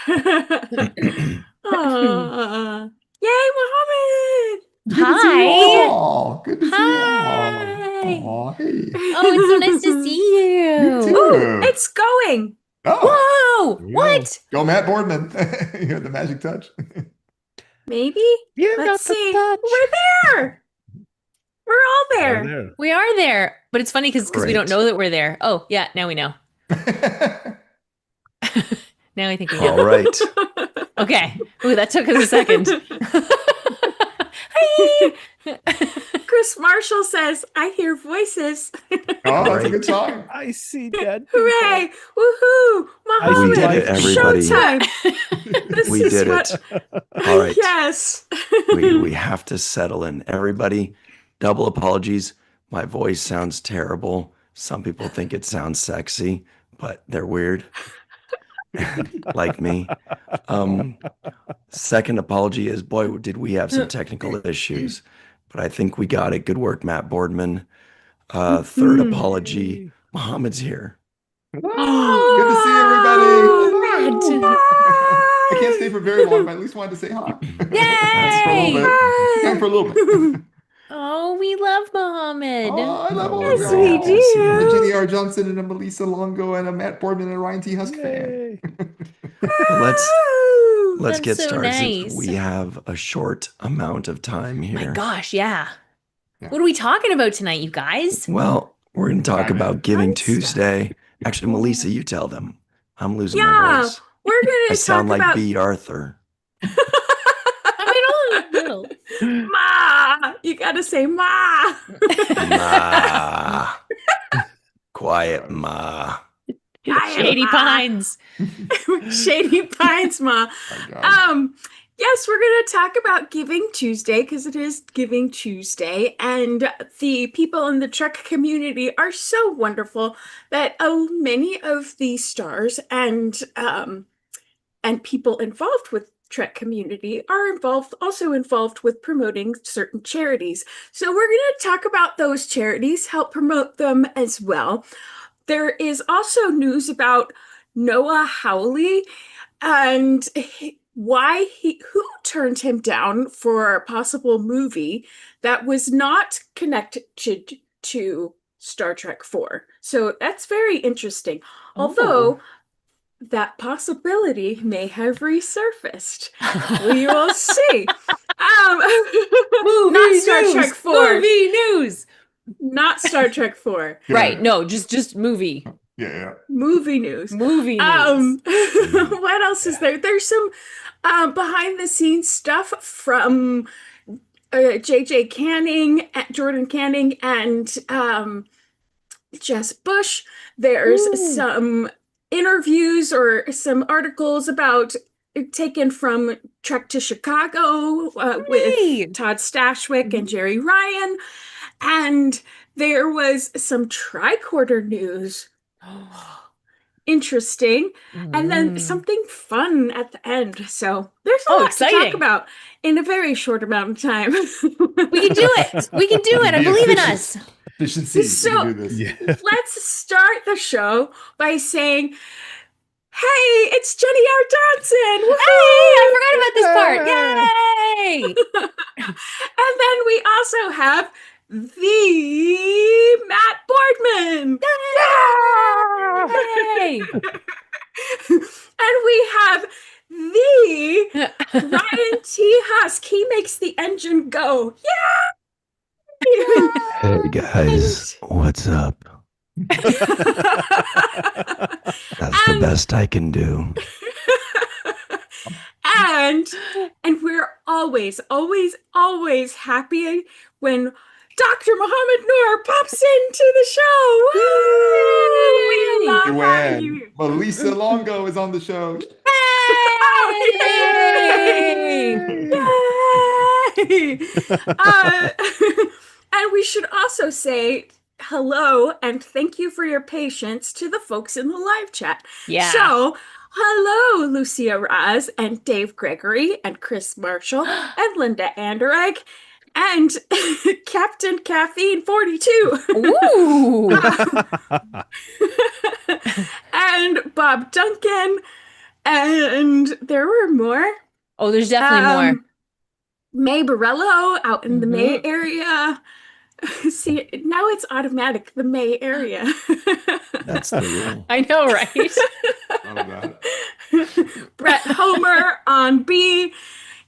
Yay, Mohammed! Good to see you Hi. all. Good to see you all. Hi. Oh, hey. Oh, it's so nice to see You you. Oh, too. it's going. Oh, Whoa. there you go. What? Go, Matt Boardman. You have the magic touch. Maybe. You Let's got the see. touch. We're there. We're all Right there. there. We are there. But it's funny because we don't Great. know that we're there. Oh, yeah, now we know. Now I think we know. All right. Okay. Ooh, that took us a second. Hi. Chris Marshall says, I hear voices. Oh, that's a good Great. sign. I see dead Hooray! people. Woohoo! I see We did Mohammed! it, everybody. Showtime! This We is did what. it. All right. Yes. We have to settle in. Everybody, double apologies. My voice sounds terrible. Some people think it sounds sexy, but they're weird, like me. Second apology is, boy, did we have some technical issues, but I think we got it. Good work, Matt Boardman. Third apology, Yay. Mohammed's here. Oh, good to see everybody. Oh, Hello. Matt. I can't stay for very long, but I at least wanted to say hi. That's For a little Yay. bit. And for a little bit. Oh, we love Mohammed. Oh, I love all Oh, of Yes, very we y'all. happy to see A you. Jenny do. R. Johnson and a Melissa Longo and a Matt Boardman and a Ryan T. Husk fan. Yay. Well, Woo! let's That's get so started since nice. we have a short amount of time My here. gosh, yeah. Yeah. What are we talking about tonight, you guys? Well, we're going to talk Dive in. about Giving Fun stuff. Tuesday. Actually, Melissa, you tell them. I'm losing my Yeah, voice. we're I gonna sound talk like about B. Arthur. I'm in the middle. Ma. You gotta say Ma. Ma. Quiet, Ma. Shady Ma. Pines. Shady Pines, Ma. My God. Yes, we're going to talk about Giving Tuesday because it is Giving Tuesday, and the people in the Trek community are so wonderful that many of the stars and people involved with Trek community are also involved with promoting certain charities. So we're going to talk about those charities, help promote them as well. There is also news about Noah Hawley and who turned him down for a possible movie that was not connected to Star Trek 4. So that's very interesting. Although that possibility may have resurfaced. We will see. Movie Not Star news. Trek 4. Movie news. Not Star Trek 4. Good Right. idea. No, just movie. Yeah. Movie news. Movie news. What else is there? There's some behind the scenes stuff from JJ Canning, Jordan Canning, and Jess Bush. There's Ooh. some interviews or some articles about taken from Trek to Chicago Hooray. with Todd Stashwick and Jerry Ryan. And there was some tricorder news. Interesting. And then something fun at the end. So there's a lot to talk exciting. about in a very short amount of time. We can do it. We can do it. I Be believe in efficient. us. Efficiency. So- You can do this. Yeah. Let's start the show by saying, hey, it's Jenny R. Johnson. Hey, I forgot about this part. Yay! And then we also have the Matt Boardman. Yay! And we have the Ryan T. Husk. He makes the engine go. Yeah! Hey, guys. What's up? That's the best I can do. And we're always happy when Dr. Mohammed Noor pops into the show. Woo! We love having When you. Melissa Longo is on the show. Yay! And we should also say hello and thank you for your patience to the folks in the live chat. Yeah. So, hello, Lucia Raz and Dave Gregory and Chris Marshall and Linda Anderegg and Captain Caffeine 42. Ooh. And Bob Duncan And there were more. Oh, there's definitely more. May Borello out in the May Mhm. area. See, now it's automatic, the May area. That's the rule. I know, right? None of that. Brett Homer on B.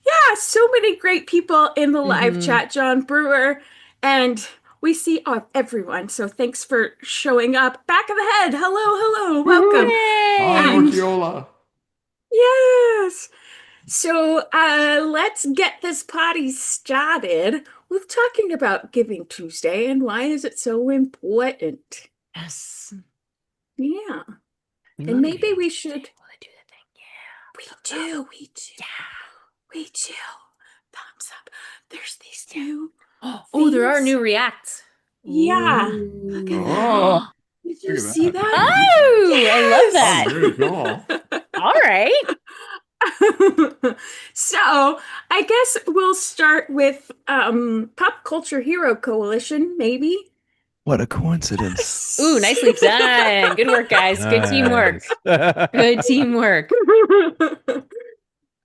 Yeah, so many great people in the live Mhm. chat, John Brewer. And we see everyone. So thanks for showing up. Back of the head. Hello, hello. Woohoo! Welcome. Hi, Yay! And Orchiola. yes. So let's get this party started with talking about Giving Tuesday and why is it so important. Yes. Yeah. We And love maybe you. we should. Will it do the thing? We do. We do. Yeah. We do. Thumbs up. There's these new Oh, there are things. new reacts. Yeah. Look at that. Oh, Ooh. Did you look at see that. that? Oh, I love Oh, that. very cool. All right. So I guess we'll start with Pop Culture Hero Coalition, maybe. What a coincidence. Ooh, nicely done. Good work, guys. Good teamwork. Nice. Good teamwork.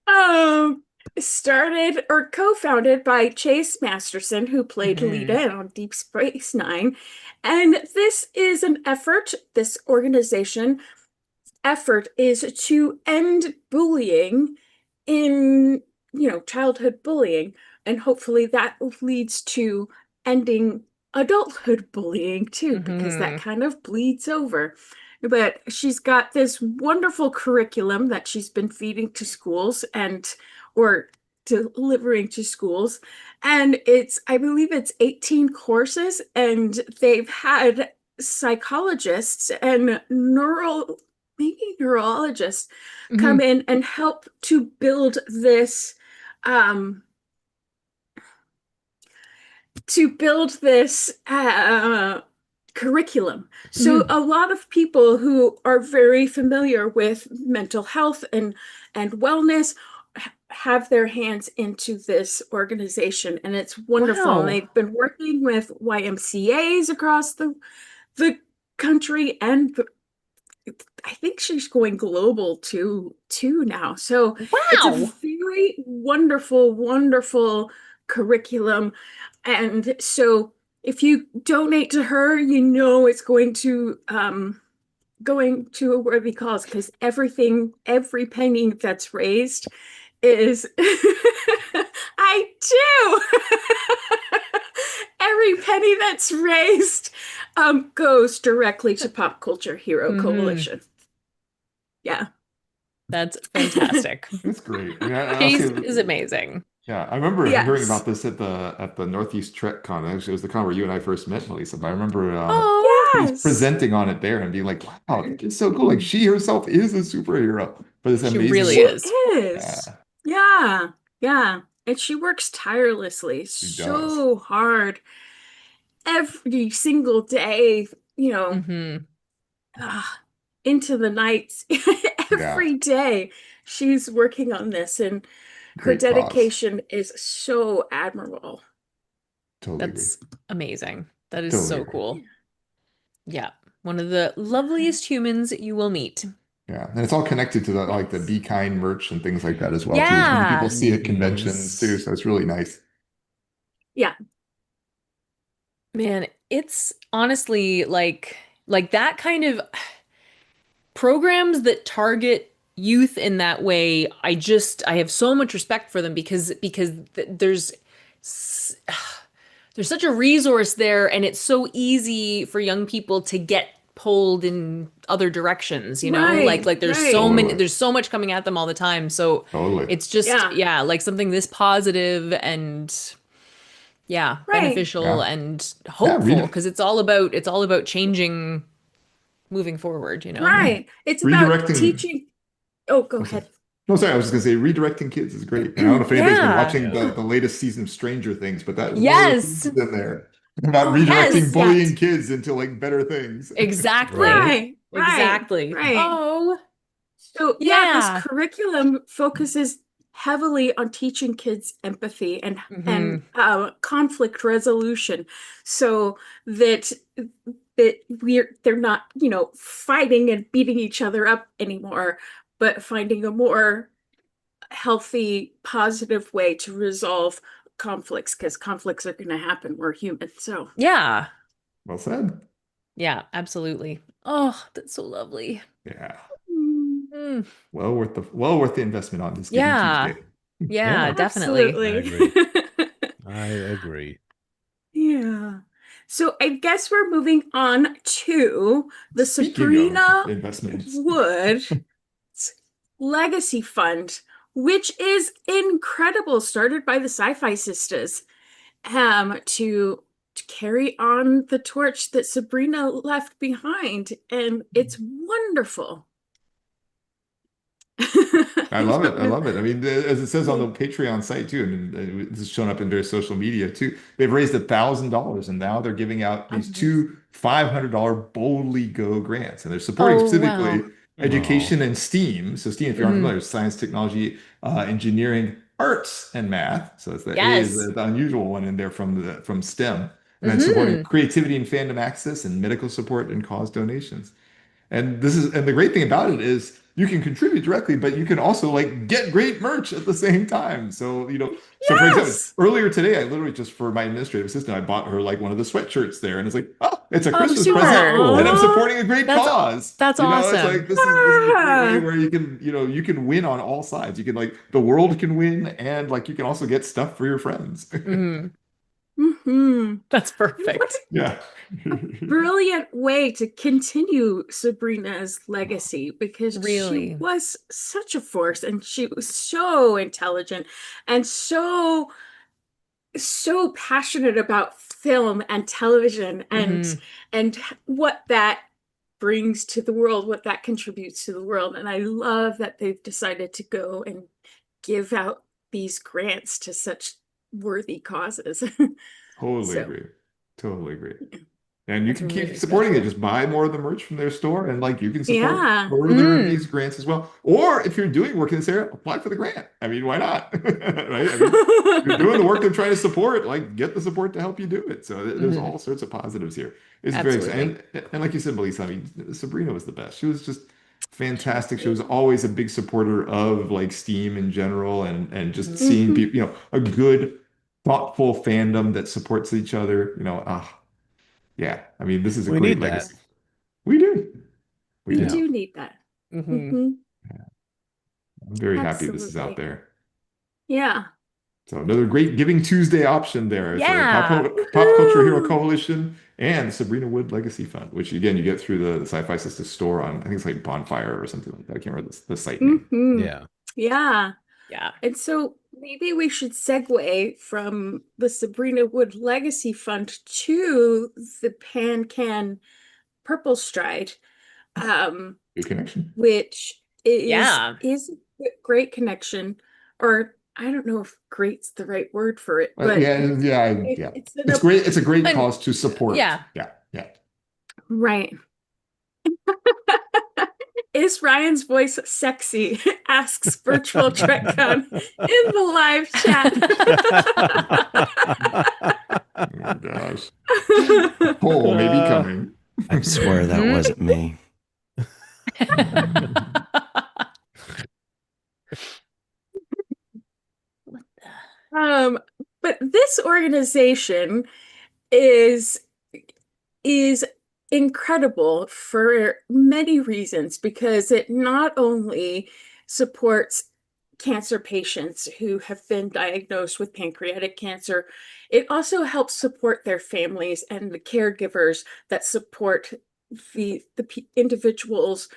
um, Started or co-founded by Chase Masterson, who played Mhm. Lita on Deep Space Nine. And this is an effort, this organization effort is to end bullying in, childhood bullying. And hopefully that leads to ending adulthood bullying too, because that Mhm. kind of bleeds over. But she's got this wonderful curriculum that she's been feeding to schools or delivering to schools. And I believe it's 18 courses, and they've had psychologists and maybe neurologists come Mhm. in and help to build this um curriculum. So Mhm. a lot of people who are very familiar with mental health and wellness have their hands into this organization, and it's wonderful. And Wow. they've been working with YMCAs across the country, and I think she's going global too now. So it's a Wow. very wonderful, wonderful curriculum. And so if you donate to her, it's going to a worthy cause, because every penny that's raised is I do. Every penny that's raised goes directly to Pop Culture Hero Mhm. Coalition. Yeah. That's fantastic. It's great. I mean, I'll say, Chase is amazing. yeah, I remember hearing Yes. about this at the Northeast Trek Con. Actually, it was the con where you and I first met, Melissa. But I remember Oh. she was Yes. presenting on it there and being like, "Wow, it's so cool!" Like she herself is a superhero for this She amazing really She work. is. is. Yeah, Yeah. Yeah. And she works tirelessly, she does. so hard every single day, Mhm. ah, into the nights. Yeah, Every day she's working on this, and her great cause. dedication is so admirable. Totally agree. That's amazing. That is Totally so agree. cool. Yeah. One of the loveliest humans you will meet. Yeah, and it's all connected to the Yes. Be Kind merch and things like that as well too, which many people Yeah. see at conventions too. Yes. So it's really nice. Yeah. Man, it's honestly like that kind of programs that target youth in that way. I have so much respect for them because s- there's such a resource there, and it's so easy for young people to get pulled in other directions, like Right. there's so Right. many Totally. there's so much coming at them all the time. So Totally. it's just, Yeah. yeah, like something this positive and, yeah, Right. beneficial Yeah. and Yeah. hopeful, because it's all about changing, moving forward. Yeah. Right. It's about Redirecting. teaching. Oh, go I'm sorry. ahead. No, sorry. I was just gonna say redirecting kids is great. And I don't know if anybody's been Yeah. watching Yeah. the latest season of Stranger Things, but that one of the Yes. themes in there about Oh, I haven't redirecting Yes. bullying yet. kids into like better things. Exactly. Right. Right. Right. Exactly. Right. Oh, So, yeah, this yeah. curriculum focuses heavily on teaching kids empathy and Hmm. conflict resolution, so that they're not, fighting and beating each other up anymore, but finding a more healthy, positive way to resolve conflicts, because conflicts are going to happen. We're human. So, Yeah. Well said. Yeah, absolutely. Oh, that's so lovely. Yeah. Mm. Well worth the investment on this Giving Yeah. Tuesday. Yeah, Yeah, definitely. I absolutely. agree. I agree. Yeah. So I guess we're moving on to the Speaking of Sabrina investments, Wood Legacy Fund, which is incredible, started by the Sci-Fi Sisters, to carry on the torch that Sabrina left behind, and it's wonderful. I I love it. don't I know. love it. I mean, as it says on the Patreon site too, and this is shown up in their social media too. They've raised $1,000, and now they're giving out these Amazing. two $500 Boldly Go grants, and they're supporting Oh, specifically wow. Oh, education and STEAM. So STEAM, if you aren't Hmm. familiar, science, technology, engineering, arts, and math. So it's the A is Yes. the unusual one in there from STEM, and then supporting Hmm. creativity and fandom access, and medical support and cause donations. And the great thing about it is you can contribute directly, but you can also like get great merch at the same time. So, so for example, Yes. earlier today, I literally just for my administrative assistant, I bought her like one of the sweatshirts there, and it's like, oh, it's a Oh, Christmas present, super. and I'm Aw. supporting a great That's cause. that's It's like awesome. this is a great way Ah. where you can win on all sides. You can like the world can win, and like you can also get stuff for your friends. Hmm. Hmm. That's What perfect. Yeah. a brilliant way to continue Sabrina's legacy, because she Really. was such a force, and she was so intelligent and so passionate about film and television, Hmm. and what that brings to the world, what that contributes to the world. And I love that they've decided to go and give out these grants to such worthy causes. Totally So agree. Totally agree. And you That's can keep really supporting it. special. Just buy more of the merch from their store, and like you can support yeah. further of Mm. these grants as well. Or if you're doing work in this area, apply for the grant. I mean, why not? Right? I mean, you're doing the work they're trying to support, like get the support to help you do it. So there's Hmm. all sorts of positives here. It's very Absolutely. exciting. And like you said, Melissa, I mean, Sabrina was the best. She was just She was fantastic. She was amazing. always a big supporter of like STEAM in general, and just Mhm. seeing Mhm. people, a good, thoughtful fandom that supports each other. Yeah. I mean, this is a we great need that. legacy. We do. We We do. Yeah. do need that. Hmm. Hmm. I'm very happy this is out Absolutely. there. Yeah. So another great Giving Tuesday option there. It's a Yeah. Pop Culture Hero Woohoo! Coalition and the Sabrina Wood Legacy Fund, which again you get through the Sci-Fi Sisters store on, I think it's like Bonfire or something like that. I can't remember the site name. Hmm. Yeah. Yeah. Yeah. And so maybe we should segue from the Sabrina Wood Legacy Fund to the Pan Can Purple Stride, um, Good connection. which Yeah. is a great connection, or I don't know if great's the right word for it, but Yeah. it's an It's great. It's a great And cause to support. yeah. Yeah, yeah. right. Is Ryan's voice sexy? Asks virtual TrekCon in the live chat. Oh gosh. Poll may be coming. I swear that Mhm. wasn't me. What the? Um, but this organization is is incredible for many reasons, because it not only supports cancer patients who have been diagnosed with pancreatic cancer, it also helps support their families and the caregivers that support the individuals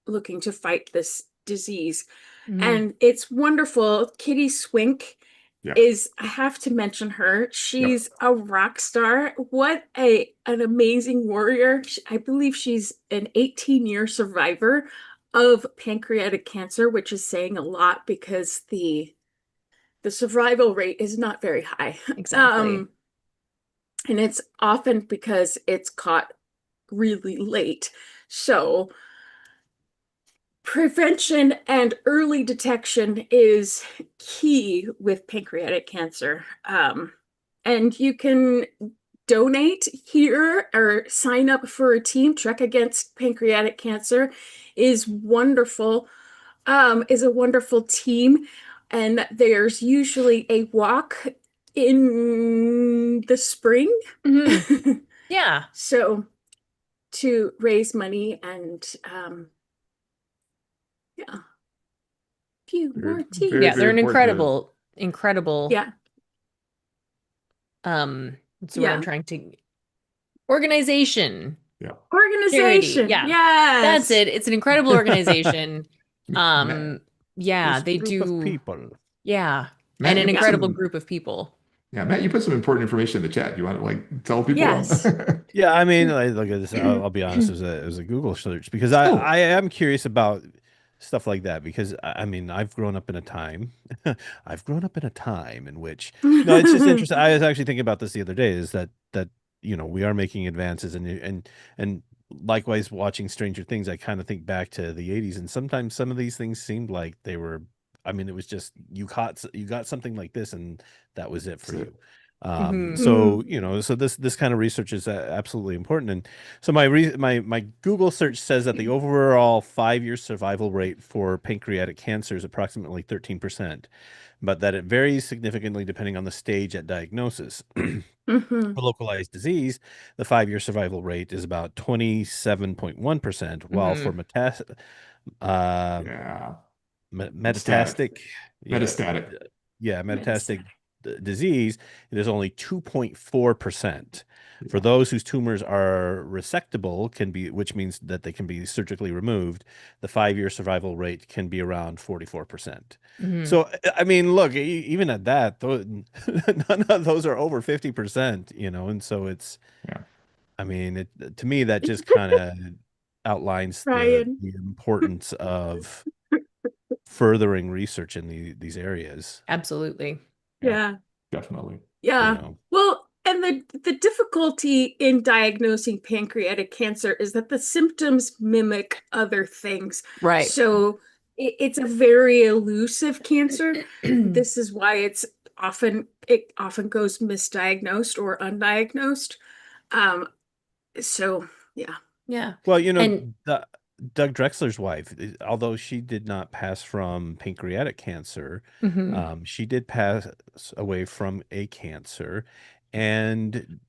looking to fight this disease. Mhm. And it's wonderful. Kitty Swink Yeah. I have to mention her. Yep. She's a rock star. What an amazing warrior. I believe she's an 18-year survivor of pancreatic cancer, which is saying a lot, because the survival rate is not very high. Exactly. And it's often because it's caught really late. So prevention and early detection is key with pancreatic cancer. And you can donate here or sign up for a team, Trek Against Pancreatic Cancer is wonderful, is a wonderful team. And there's usually a walk in the spring. Yeah. So to raise money and yeah. Few Very, more teams. very, Yeah, they're very an important incredible Yeah. what's the word I'm Yeah. trying to organization. Yeah. Organization. Yeah. Yes. That's it. It's an incredible organization. Matt, Yeah, This they group of do. people. Yeah. Matt, And you an put incredible some, group of people. yeah, Matt, you put some important information in the chat. You want to like tell people? Yes. Yeah, I mean, like, look at this. I'll be honest. It was a Google search because Oh, I am curious about stuff like that because I mean, I've grown up in a time, I've grown up in a time in which no, it's just interesting. I was actually thinking about this the other day. Is that we are making advances and likewise watching Stranger Things. I kind of think back to the '80s, and sometimes some of these things seemed like they were. I mean, it was just you got something like this, and that was it for that's it. you. Mhm. So so this kind of research is absolutely important. And so my Google search says that the overall 5-year survival rate for pancreatic cancer is approximately 13%, but that it varies significantly depending on the stage at diagnosis. Mhm. For localized disease, the 5-year survival rate is about 27.1%, while for Mhm. uh, Yeah. Metastatic. metastatic, yeah, Metastatic. metastatic disease, it is only 2.4%. For Yeah. those whose tumors are resectable, which means that they can be surgically removed, the 5-year survival rate can be around 44%. Mhm. So, I mean, look, even at that, none of those are over 50%, and so Yeah. I mean, to me, that just kind of outlines the Ryan. importance of furthering research in these areas, Absolutely. Yeah. Yeah. Definitely. Yeah. know. Well, and the difficulty in diagnosing pancreatic cancer is that the symptoms mimic other things. Right. So it's a very elusive cancer. This is why it often goes misdiagnosed or undiagnosed. Um, so yeah. Yeah. Well, And Doug Drexler's wife, although she did not pass from pancreatic cancer, mhm. she did pass away from a cancer, and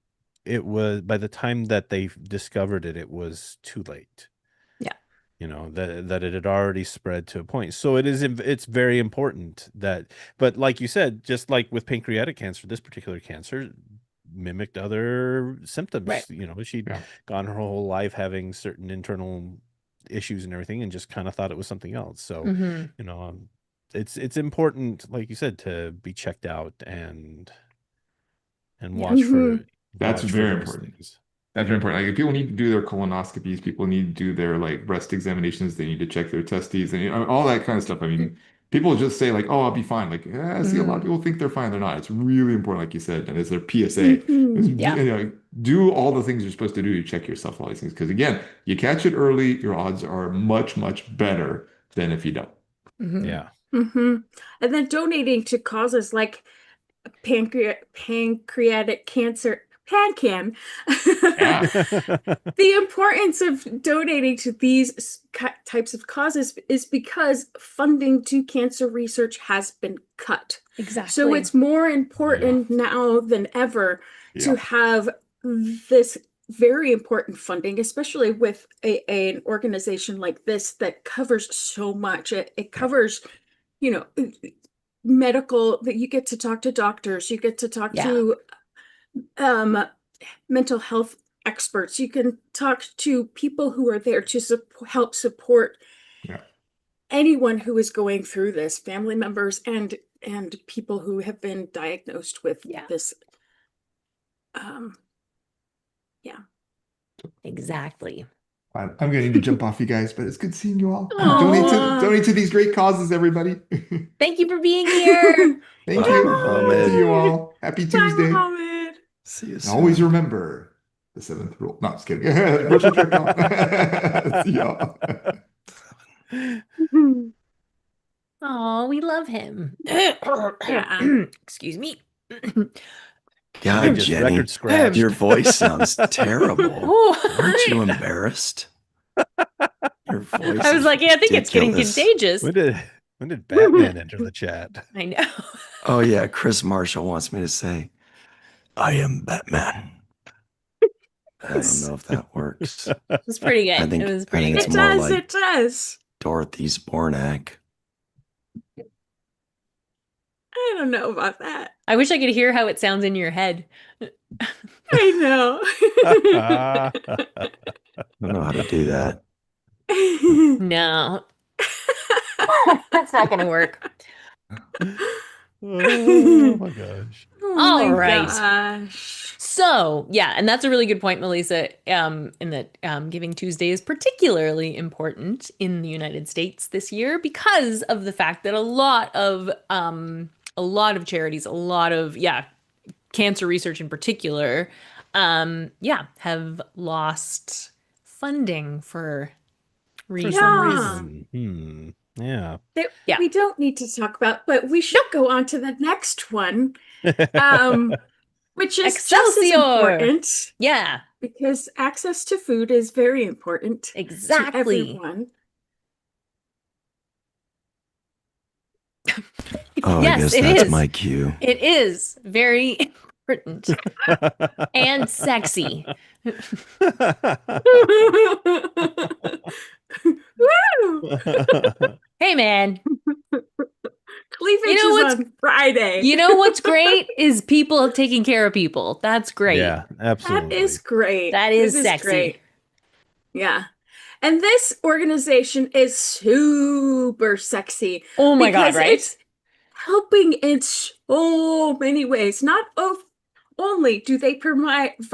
it was by the time that they discovered it, it was too late. Yeah. That it had already spread to a point. So it's very important but like you said, just like with pancreatic cancer, this particular cancer mimicked other symptoms. Right. She'd Yeah. gone her whole life having certain internal issues and everything and just kind of thought it was something else. So, Mhm. it's important, like you said, to be checked out and Yeah. watch for That's watch for very those important. things. That's very important. Like if people need to do their colonoscopies, people need to do their like breast examinations, they need to check their testes and all that kind of stuff. I mean, people just say like, "Oh, I'll be fine." Like, yeah, I see a lot of Mhm. people think they're fine, they're not. It's really important, like you said, and it's their PSA. Mhm. Yeah. Do all the things you're supposed to do to check yourself, all these things. Because again, you catch it early, your odds are much, much better than if you don't. Mhm. Yeah. Mhm. And then donating to causes like pancreatic cancer, PanCan. Yeah. The importance of donating to these types of causes is because funding to cancer research has been cut. So Exactly. it's more Yeah. important now than ever to Yeah. have this very important funding, especially with an organization like this that covers so much. It Yeah. covers, you know, medical, that you get to talk to doctors, you get to talk Yeah. to mental health experts, you can talk to people who are there to help support Yeah. anyone who is going through this, family members and people who have been diagnosed with Yeah. this. Um, yeah. Exactly. I'm gonna need to jump off, you guys, but it's good seeing you all. Aw. Donate to these great causes, everybody. Thank you for being here. Thank Bye, you. Good to see Mohammed. you all. Happy Bye, Tuesday. Mohammed. See you And always soon. remember the seventh rule. No, just kidding. Virtual check out. See y'all. Oh, we love him. Yeah. Excuse me. God, just Jenny, record scratched. your voice sounds terrible. Oh, Aren't you embarrassed? Your voice I was is like, yeah, I think it's getting ridiculous. contagious. When did Batman enter the chat? I know. Oh yeah, Chris Marshall wants me to say, I am Batman. I don't know if that works. It was pretty good. I It think was I pretty think It it's good. more does, like it does. Dorothy Spornak. I don't know about that. I wish I could hear how it sounds in your head. I know. I don't know how to do that. No. That's not going to work. Oh my gosh. Oh All my right. gosh. So, yeah, and that's a really good point, Melissa, in that Giving Tuesday is particularly important in the United States this year because of the fact that a lot of charities, a lot of, cancer research in particular, have lost funding for reasons. some Yeah. reason. Yeah. That Yeah. we don't need to talk about, but we should go on to the next one, um, which is just as Excelsior! important Yeah, because access to food is very important to exactly. everyone. Oh, Yes, I guess it that's is. my cue. It is very important and sexy. Woo! Hey, man. Cleavage You know is what's on Friday. You know what's great is people taking care of people. That's great. Yeah, absolutely. That is great. That is It sexy. great. Yeah. And this organization is super sexy Oh my God, because right? it's helping in so many ways. Not only do they provide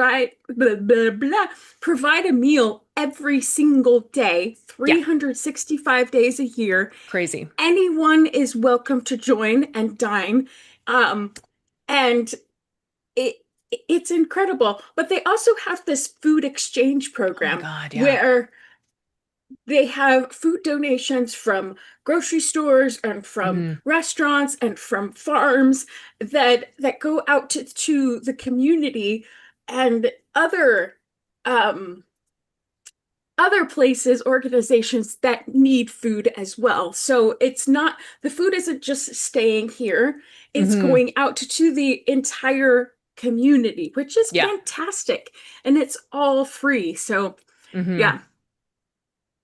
a meal every single day, 365 days a year. Crazy. Anyone is welcome to join and dine. And it it's incredible. But they also have this food exchange Oh my program God, yeah. where they have food donations from grocery stores and from restaurants and from farms that go out to the community and other places, organizations that need food as well. So it's not, the food isn't just staying here, it's going out to the entire community, which is fantastic. And it's all free. So yeah.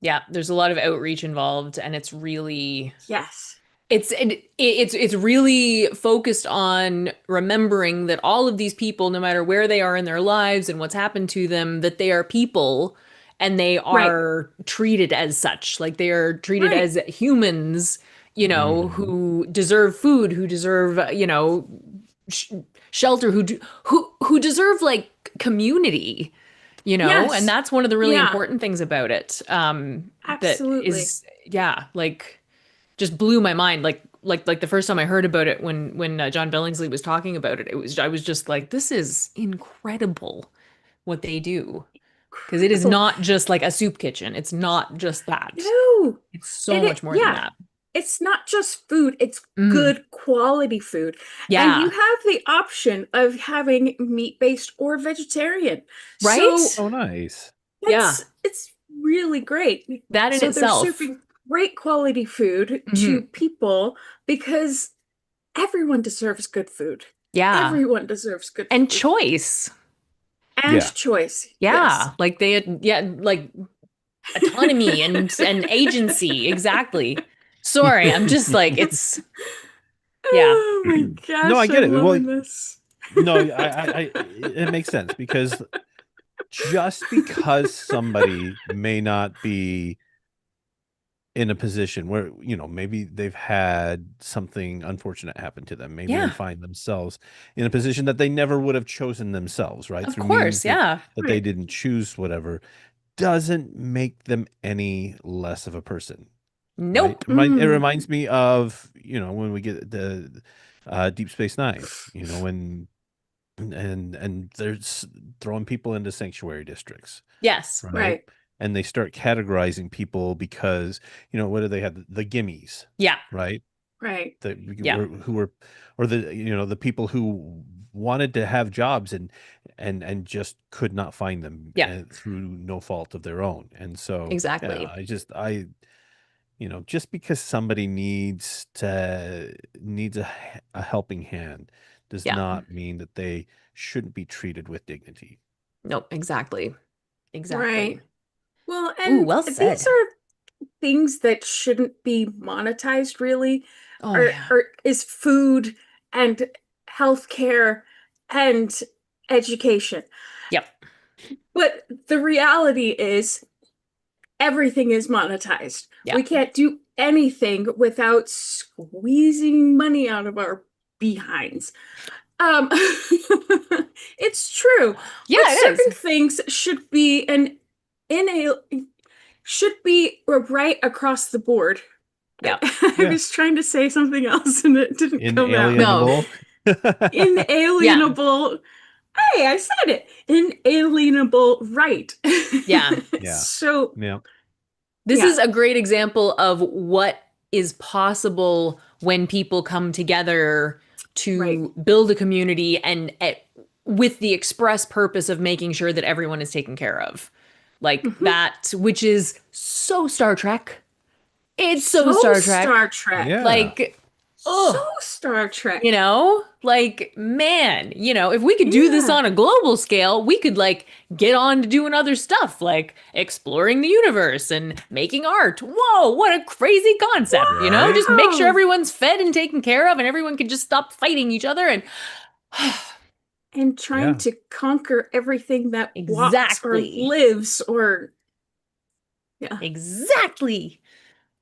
Yeah, there's a lot of outreach involved, and it's really Yes. it's really focused on remembering that all of these people, no matter where they are in their lives and what's happened to them, that they are people and they are treated as such. Like they are treated as humans, who deserve food, who deserve, shelter, who deserve like community. Yes. And that's one of the really Yeah. important things about it. Absolutely. That is, like just blew my mind. Like the first time I heard about it when John Billingsley was talking about it, I was just like, this is incredible what they do. Because it is Incredible. not just like a soup kitchen. It's not just that. No. It's so much more than that. It's not just food, it's good quality food. Yeah. And you have the option of having meat-based or vegetarian. Right? So Oh, nice. it's really great. That in so itself. they're serving great quality food to people because everyone deserves good food. Yeah. Everyone deserves good And food. choice. And choice. Yeah. Like they had, like autonomy and agency. Exactly. Sorry, I'm just like, it's Oh my gosh. No, I get it. I'm Well, loving this. No, it makes sense because just because somebody may not be in a position where, maybe they've had something unfortunate happen to them. Maybe they find themselves in a position that they never would have chosen themselves, right? Of Through course, means that they didn't choose, whatever, doesn't make them any less of a person. Nope. Right? It reminds me of, when we get the Deep Space Nine, when and they're throwing people into sanctuary districts. Yes. Right. And they start categorizing people because, what do they have? The gimmies. Yeah. Right. Right. Who were, or the, the people who wanted to have jobs and just could not find them Yeah. through no fault of their own. And so, Exactly. yeah, just because somebody needs a helping hand does Yeah. not mean that they shouldn't be treated with dignity. Nope, exactly. Exactly. Right. Well, Ooh, and well these said. are things that shouldn't be monetized really, Oh yeah. or is food and healthcare and education. Yep. But the reality is everything is monetized. Yeah. We can't do anything without squeezing money out of our behinds. It's true. Yeah, But it certain is. things should be should be right across the board. Yep. I Yeah. was trying to say something else and it didn't come out. Inalienable. Inalienable. Hey, I said it. Inalienable right. Yeah. Yeah. So, Yeah. This yeah. is a great example of what is possible when people come together to Right. build a community and with the express purpose of making sure that everyone is taken care of. Like Mhm. that, which is so Star Trek. It's so So Star Star Trek. Trek. Yeah. Like, So oh, Star Trek. like, man, if we could do this Yeah. on a global scale, we could like get on to doing other stuff, like exploring the universe and making art. Whoa, what a crazy concept, Right? Just make sure Wow. everyone's fed and taken care of and everyone can just stop fighting each other and And trying Yeah. to conquer everything that walks or exactly. lives or yeah. Exactly.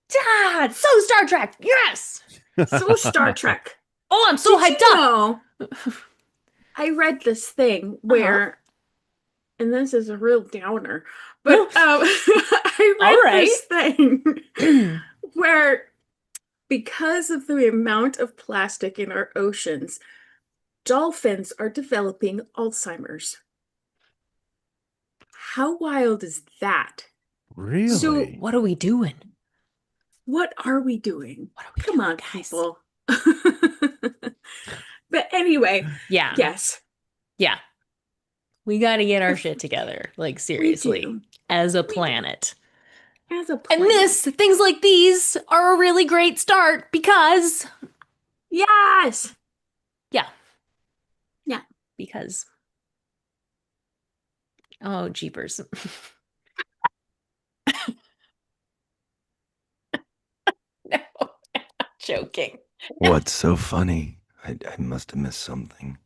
Dad, so Star Trek. Yes. So Star Trek. Oh, I'm so Did hyped you up. know? I read this thing where, and this is a real downer, but I All read right. this thing where because of the amount of plastic in our oceans, dolphins are developing Alzheimer's. How wild is that? Really? So, What are we doing? what are we doing? What are we Come doing, on, guys? people. But anyway, Yeah. yes, Yeah. We got to get our shit together. Like, we seriously, do. as a We do. planet. As a And planet. things like these are a really great start because, Yes. yeah. Yeah. Because, oh, jeepers. No, I'm not joking. What's so funny? I must have missed something.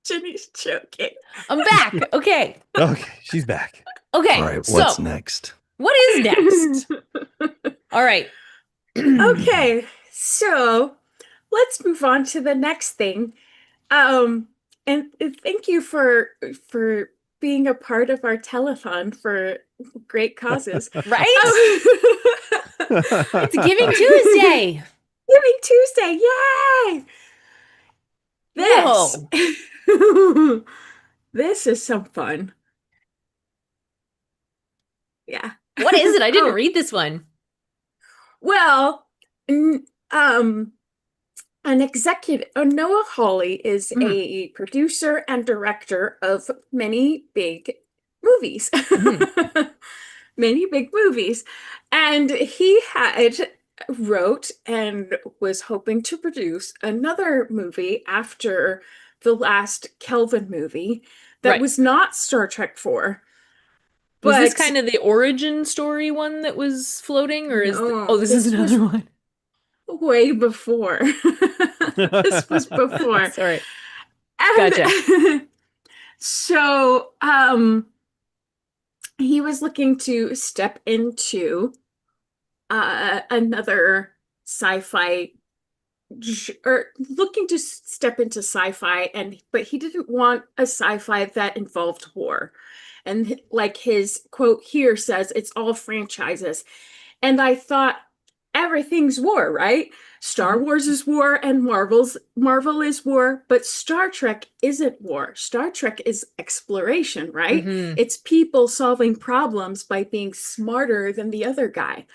Jenny's joking. I'm back. Okay. Okay, she's back. Okay. All right, So, what's next? what is next? All right. Okay, so let's move on to the next thing. And thank you for being a part of our telethon for great causes. Right? It's It's Giving Tuesday. Giving Tuesday, yay! This this is some fun. Yeah. What is it? I didn't Oh, read this one. well, n- um, an executive, Noah Hawley is Mhm. a producer and director of many big movies. Many big movies. And he had wrote and was hoping to produce another movie after the last Kelvin movie that Right. was not Star Trek 4. Was this But kind of the origin story one that was floating, or no, this is this was another one? way before. This was before. Sorry. And Gotcha. so he was looking to step into another sci-fi or looking to step into sci-fi but he didn't want a sci-fi that involved war. And like his quote here says, it's all franchises. And I thought, everything's war, right? Star Wars is war and Marvel is war, but Star Trek isn't war. Star Trek is exploration, right? Mhm. It's people solving problems by being smarter than the other guy.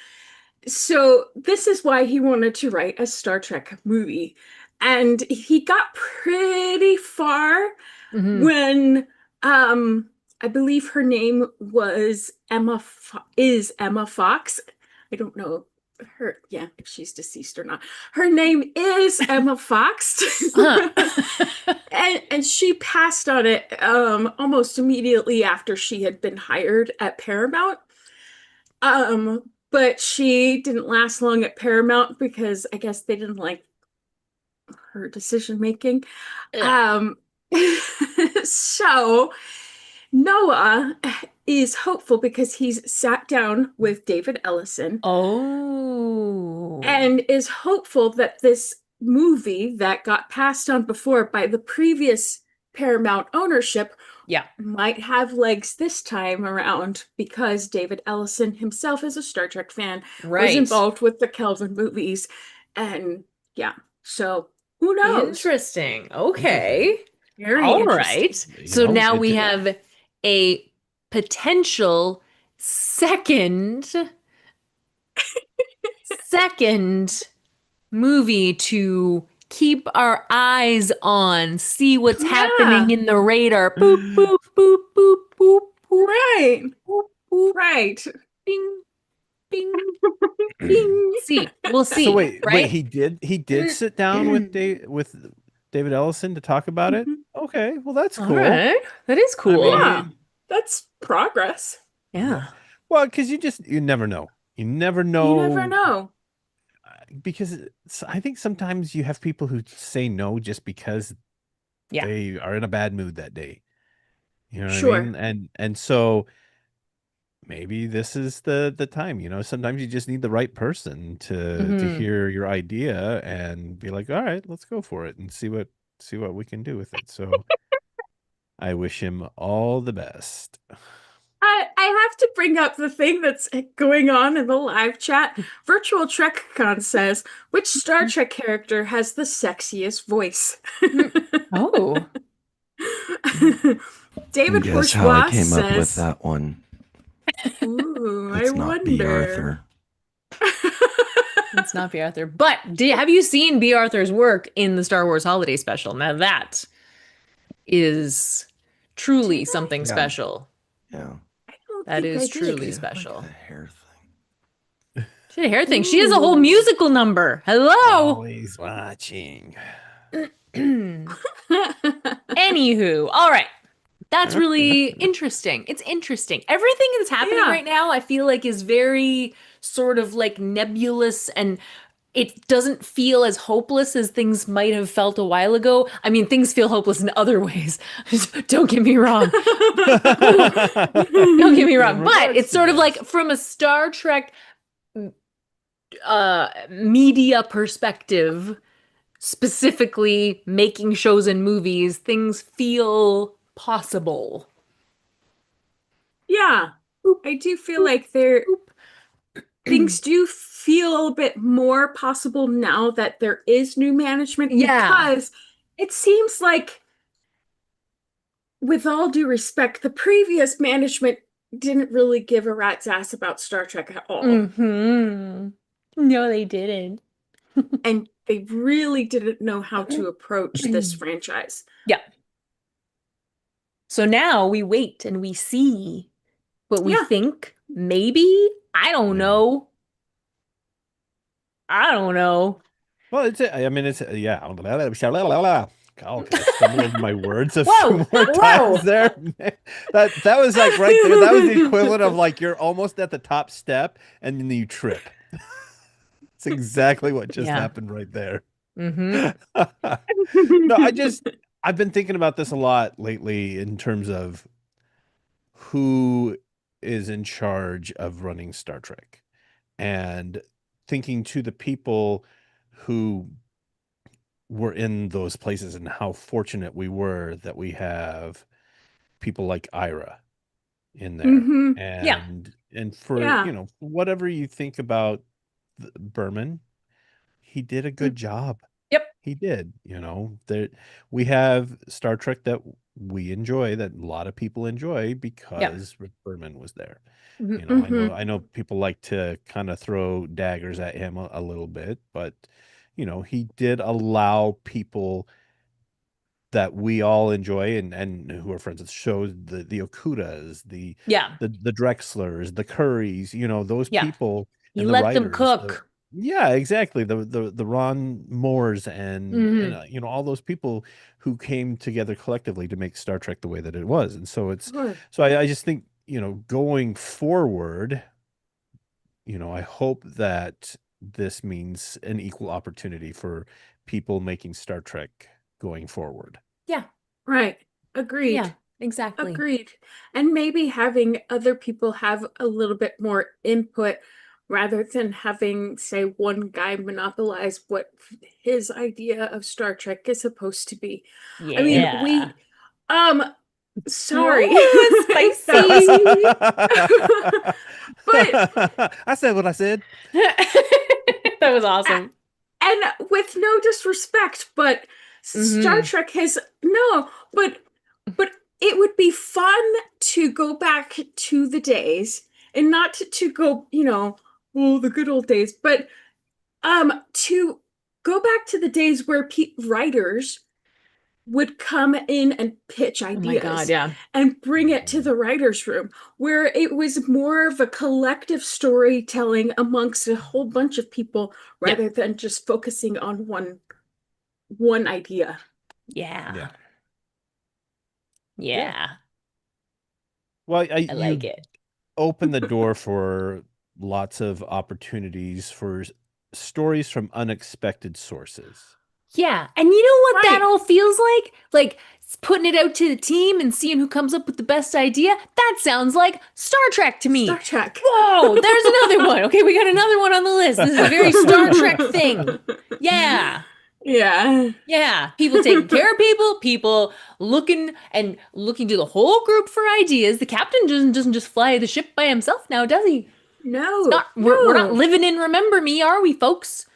So this is why he wanted to write a Star Trek movie. And he got pretty far Hmm. when I believe her name was is Emma Fox. I don't know her, yeah, if she's deceased or not. Her name is Emma Fox. Huh. And she passed on it almost immediately after she had been hired at Paramount. But she didn't last long at Paramount because I guess they didn't like her decision making. Ugh. Um, so Noah is hopeful because he's sat down with David Ellison Oh. and is hopeful that this movie that got passed on before by the previous Paramount ownership Yeah. might have legs this time around because David Ellison himself is a Star Trek fan, was Right. involved with the Kelvin movies, and yeah, so who knows? Interesting. Interesting. Okay. Very All interesting. right. You So know, now we Yeah. have a potential second second movie to keep our eyes on, see what's happening Yeah, in the radar. Boop, boop, boop, boop, boop, boop, right, boop, boop, right. bing, bing, bing. See, we'll So see, wait, right? he did sit down with David Ellison to talk about it. Mhm. Okay, well that's All cool. right. That is I cool. Yeah, mean, that's progress. Yeah. well, because you never know. You never You never know know. because I think sometimes you have people who say no just because Yeah. they are in a bad mood that day. You know what I Sure. mean? And so maybe this is the time, sometimes you just need the right person to Hmm. hear your idea and be like, all right, let's go for it and see what we can do with it. So I wish him all the best. I have to bring up the thing that's going on in the live chat. Virtual TrekCon says, which Star Trek character has the sexiest voice? Oh, David Guess how I Bourgeois came up with says, that one? ooh, I It's not B. wonder. Arthur. it's not B. Arthur. But have you seen B. Arthur's work in the Star Wars Holiday Special? Now that is truly Did I? something Yeah. special. Yeah. I don't That think I is did. truly Look at the special. hair She had a hair thing. She has a whole Ooh. musical number. Hello. Always watching. Anywho, all right. That's really interesting. It's interesting. Everything that's happening Yeah. right now, I feel like, is very sort of like nebulous, and it doesn't feel as hopeless as things might have felt a while ago. I mean, things feel hopeless in other ways. Don't get me wrong. Don't get me In wrong. But regards it's to sort of like this. from a Star Trek media perspective, specifically making shows and movies, things feel possible. Yeah. Boop, I do feel boop, like there boop. things do feel a bit more possible now that there is new management Yeah. because it seems like, with all due respect, the previous management didn't really give a rat's ass about Star Trek at all. Hmm. No, they didn't. And they really didn't know how to approach this franchise. Yeah. So now we wait and we see what we Yeah. think. Maybe. I don't Yeah. know. I don't know. Well, I mean, yeah. Oh, can I stumble over my words a Whoa. few more times Whoa. there? That was like right there. That was the equivalent of like you're almost at the top step and then you trip. It's exactly what just Yeah. happened right there. Mm-hmm. No, I've been thinking about this a lot lately in terms of who is in charge of running Star Trek and thinking to the people who were in those places and how fortunate we were that we have people like Ira in there. Hmm. Yeah. And for, Yeah. whatever you think about Berman, he did a good job. Yep. He did, that we have Star Trek that we enjoy, that a lot of people enjoy Yep. because Rick Berman was there. I Hmm. know people like to kind of throw daggers at him a little bit, but he did allow people that we all enjoy and who are friends of the show, the Okudas, Yeah. the Drexlers, the Currys, those Yeah. people He and the let them writers, cook. yeah, exactly, the Ron Moores and Hmm. all those people who came together collectively to make Star Trek the way that it was. And so Sure. I just think, going forward, I hope that this means an equal opportunity for people making Star Trek going forward. Yeah. Right. Agreed. Yeah. Exactly. Agreed. And maybe having other people have a little bit more input rather than having, say, one guy monopolize what his idea of Star Trek is supposed to be. I mean, Yeah. um, sorry. Ooh, That was, spicy. but, I said what I said. That was awesome. and with no disrespect, but Star Hmm. Trek has, no, but it would be fun to go back to the days and not to go, oh, the good old days, but to go back to the days where writers would come in and pitch Oh my God, ideas yeah. and bring it to the writers' room, where it was more of a collective storytelling amongst a whole bunch of people Yep. rather than just focusing on one idea. Yeah. Yeah. Yeah. Yeah. Well, I like you it. open the door for lots of opportunities for stories from unexpected sources. Yeah. And you know what that Right. all feels like? Like putting it out to the team and seeing who comes up with the best idea. That sounds like Star Trek to Star me. Trek. Whoa, there's another one. Okay, we got another one on the list. This is a very Star Trek thing. Yeah. Yeah. Yeah, people taking care of people, people looking to the whole group for ideas. The captain doesn't just fly the ship by himself now, does he? It's No, not we're not no. living in Remember Me, are we, folks?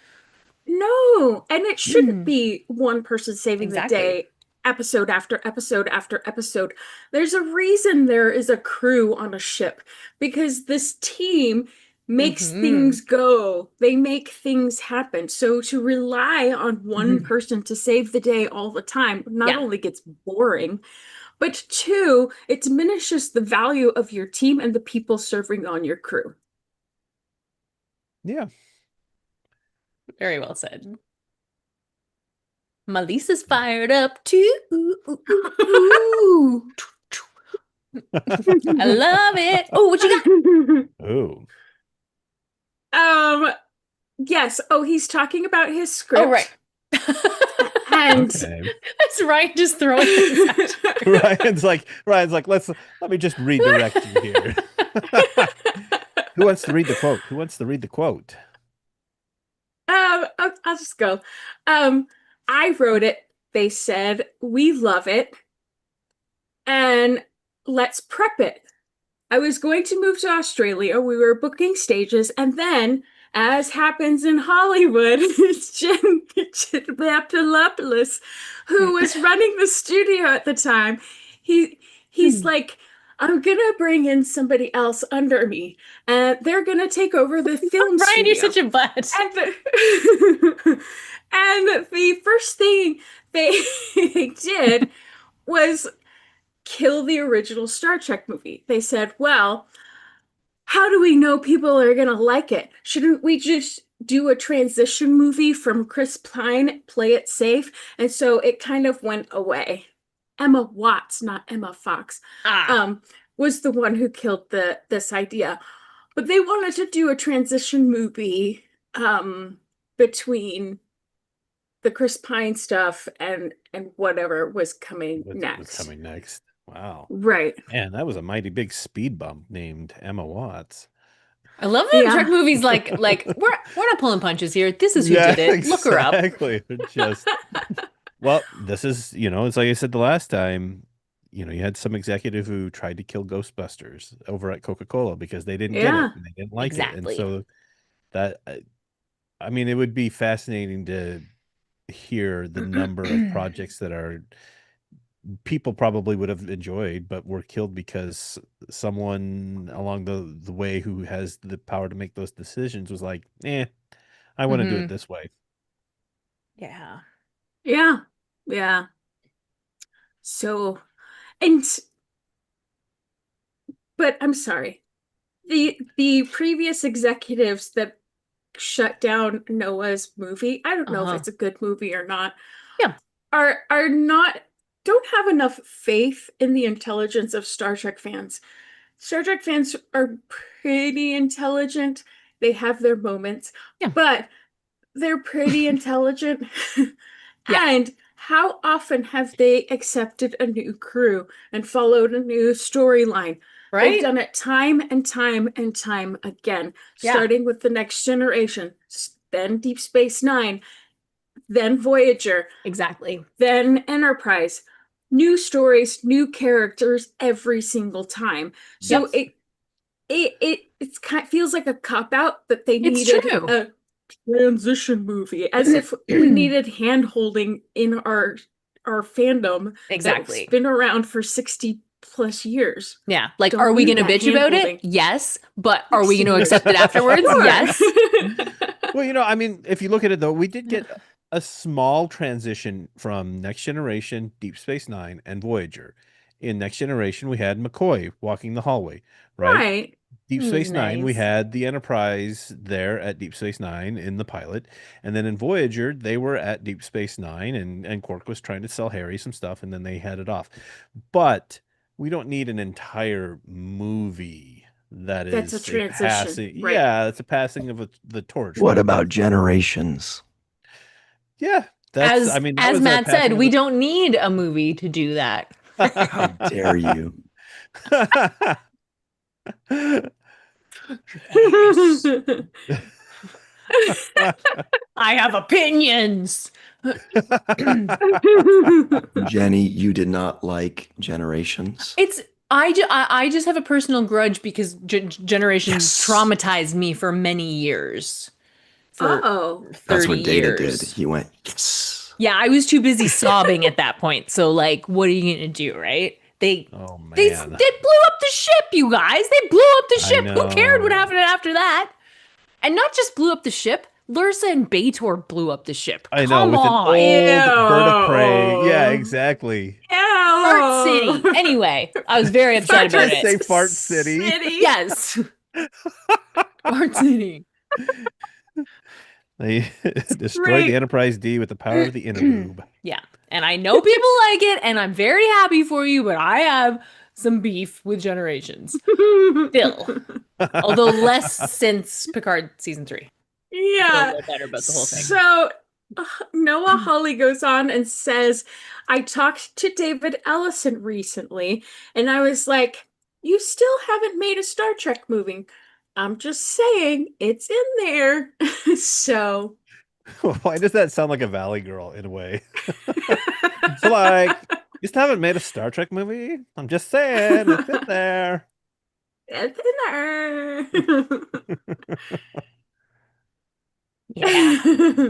No, and it shouldn't Mm, be one person saving the exactly. day, episode after episode after episode. There's a reason there is a crew on a ship because this team makes Hmm. things go. They make things happen. So to rely on one Hmm. person to save the day all the time not Yeah, only gets boring, but two, it diminishes the value of your team and the people serving on your crew. Yeah. very well said. Melissa's fired up too. Ooh, ooh, ooh, ooh. I love it. Oh, what you got? Oh. Yes. Oh, he's talking about his Oh, right. script. And Okay. That's right. Just throwing things at you. Ryan's like, let me just redirect you here. Who wants to read the quote? Who wants to read the quote? I'll just go. Um, I wrote it. They said, we love it and let's prep it. I was going to move to Australia. We were booking stages, and then, as happens in Hollywood, it's Jim Baptopoulos, who was running the studio at the time. He's like, I'm gonna bring in somebody else under me, and they're gonna take over the film Ryan, you're studio. such a butt. And and the first thing they they did was kill the original Star Trek movie. They said, well, how do we know people are going to like it? Shouldn't we just do a transition movie from Chris Pine, play it safe? And so it kind of went away. Emma Watts, not Emma Fox, Ah. um, was the one who killed this idea. But they wanted to do a transition movie between the Chris Pine stuff and whatever was coming What's next. coming next? Wow. Right. Man, that was a mighty big speed bump named Emma Watts. I love that in Trek Yeah. movies like we're not pulling punches here. This is who Yeah, did it. Look her up. exactly. Well, this is, it's like I said the last time, you had some executive who tried to kill Ghostbusters over at Coca-Cola because they didn't get it Yeah. and they didn't like it. And Exactly. so that, I mean, it would be fascinating to hear the number of projects that are people probably would have enjoyed, but were killed because someone along the way who has the power to make those decisions was like, I want to do it Hmm. this way. Yeah. Yeah. Yeah. So, and but I'm sorry. The previous executives that shut down Noah's movie, I don't know if Uh-huh. it's a good movie or not, Yeah. are not don't have enough faith in the intelligence of Star Trek fans. Star Trek fans are pretty intelligent. They have their moments, Yeah. but they're pretty intelligent. Yeah. And how often have they accepted a new crew and followed a new storyline? They've Right? done it time and time and time again, Yeah. starting with the Next Generation, then Deep Space Nine, then Voyager, Exactly. then Enterprise. New stories, new characters every single time. So Yep. it's kind feels like a cop out that they It's needed true. a transition movie, as if we needed hand holding in our fandom that's Exactly. been around for 60 plus years. Yeah. Like, Don't are we need going to that bitch hand about it? holding. Yes. But are we 60 going to years. accept it afterwards? Sure. Yes. Well, I mean, if you look at it though, we did get a small transition from Next Generation, Deep Space Nine, and Voyager. In Next Generation, we had McCoy walking the hallway, right? Right. Deep It was Space Nine, we nice. had the Enterprise there at Deep Space Nine in the pilot. And then in Voyager, they were at Deep Space Nine and Quark was trying to sell Harry some stuff and then they had it off. But we don't need an entire movie that That's a is a transition. passing. Right. Yeah, it's a passing of the torch, What right? about Generations? Yeah, I mean, that As was a Matt said, passing of we don't need a movie to do that. How dare you? I have opinions. Jenny, you did not like Generations? It's I just have a personal grudge because Generations Yes. traumatized me for many years. For Uh-oh. That's 30 what Data did. years. He went, yes. Yeah, I was too busy sobbing at that point. So like, what are you gonna do, right? Oh They man, blew up the ship, you guys. They blew up the I ship. Who cared what know. happened after that? And not just blew up the ship. Lursa and Bator blew up the ship. I know, Come with an on. old bird of prey. Yeah, Ew. exactly. Fart City. Ew. Anyway, I was very upset Did you about just it. say Fart City? Yes. Fart City. They destroyed the Great. Enterprise D with the power of the inner boob. Yeah. And I know people like it, and I'm very happy for you, but I have some beef with Generations. Still. Although less since Picard season 3. I feel a Yeah. little better about the whole thing. So Noah Hawley goes on and says, I talked to David Ellison recently, and I was like, you still haven't made a Star Trek movie. I'm just saying, it's in there. So. Why does that sound like a Valley Girl in a way? So like, you still haven't made a Star Trek movie? I'm just saying, it's in there. It's in there. Yeah.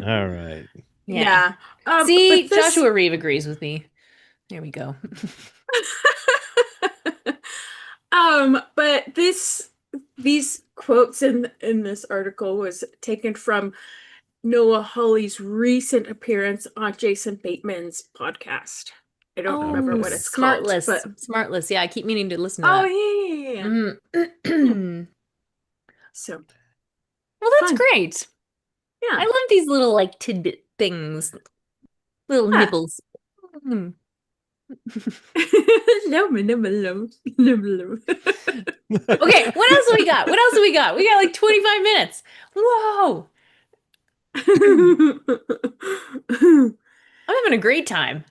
All right. Yeah. Yeah. See, But this Joshua Reeve agrees with me. There we go. but these quotes in this article was taken from Noah Hawley's recent appearance on Jason Bateman's podcast. I don't remember Oh, what it's called, but Smartless. Yeah, I keep meaning to listen to oh that. yeah. Mhm. So Well, that's fun. great. I Yeah. love these little like tidbit things, little Yeah. nibbles. Mm. Lum, lum, lum, lum, lum. Okay, what else do we got? What else do we got? We got like 25 minutes. Whoa, I'm having a great time.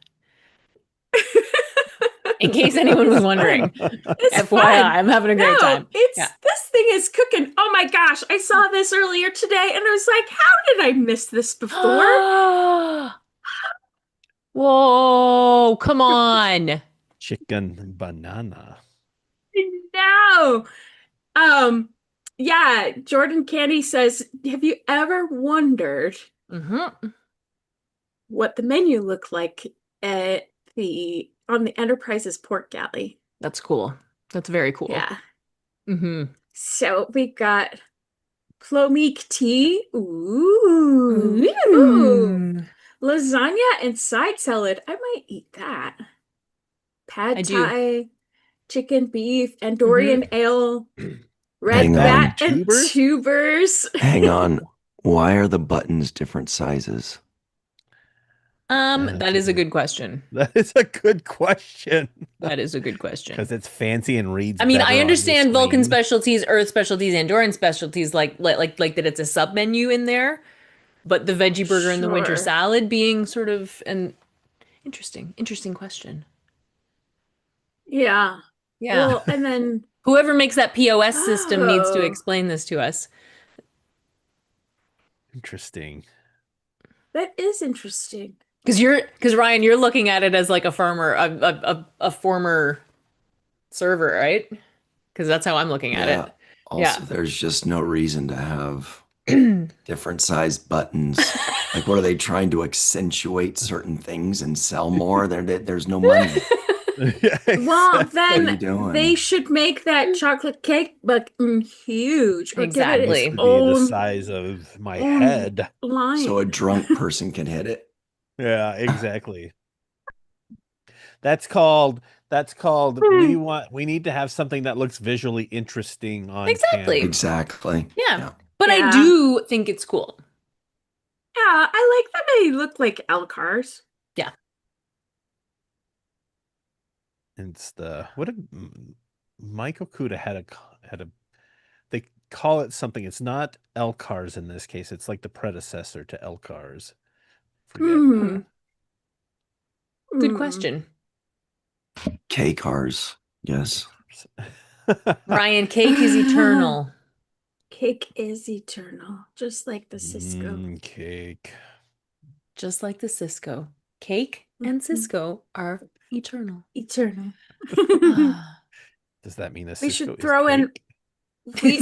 In case anyone was wondering, It's FYI, fun. I'm having a great time. It's Yeah. this thing is cooking. Oh my gosh, I saw this earlier today and I was like, how did I miss this before? Whoa, come on. Chicken banana. No. Yeah, Jordan Candy says, have you ever wondered Mm-hmm. what the menu looked like at the on the Enterprise's port galley? That's cool. That's very cool. Yeah. Mm-hmm. So we got Plomeek tea. Ooh. Ooh. Ooh. Lasagna and side salad. I might eat that. I Pad do. thai, chicken, beef, Hmm. Andorian ale, red Hang That on. and bat and tubers? tubers. Hang on. Why are the buttons different sizes? That That's a is a good good question. that is a good question. That is a good Because question. it's fancy and reads I mean, I better on your understand Vulcan screen. specialties, Earth specialties, Andorian specialties, like that it's a sub menu in there, but the veggie burger and the winter Sure. salad being sort of an interesting question. Yeah. Yeah. Well, and then, Whoever makes that POS system needs to oh, explain this to us. Interesting. that is interesting. Because Ryan, you're looking at it as like a farmer, a former server, right? Because that's how I'm looking at Yeah. it. Yeah. Also, there's just no reason to have different sized buttons. Like, what are they trying to accentuate certain things and sell more? There's no money. Yeah, Well, What are then you exactly. they doing? should make that chocolate cake but huge or give it Needs its Exactly. to be the own size of my own head. So a line. drunk person can hit it. Yeah, exactly. That's called we need to have something that looks visually interesting on Exactly. camera. Exactly. Yeah. Yeah. But I Yeah. do think it's cool. Yeah, I like that they look like L cars. Yeah. It's the what did Michael Kuda had a they call it something. It's not L cars in this case. It's like the predecessor to L cars. Forget. Hmm. Good Hmm. question. K cars. Yes. Ryan, cake is eternal. Cake is eternal, just like the Cisco. Cake. Just like the Cisco. Cake and Mhm. Cisco are eternal. Eternal. Does that mean a We Cisco should is throw in cake? we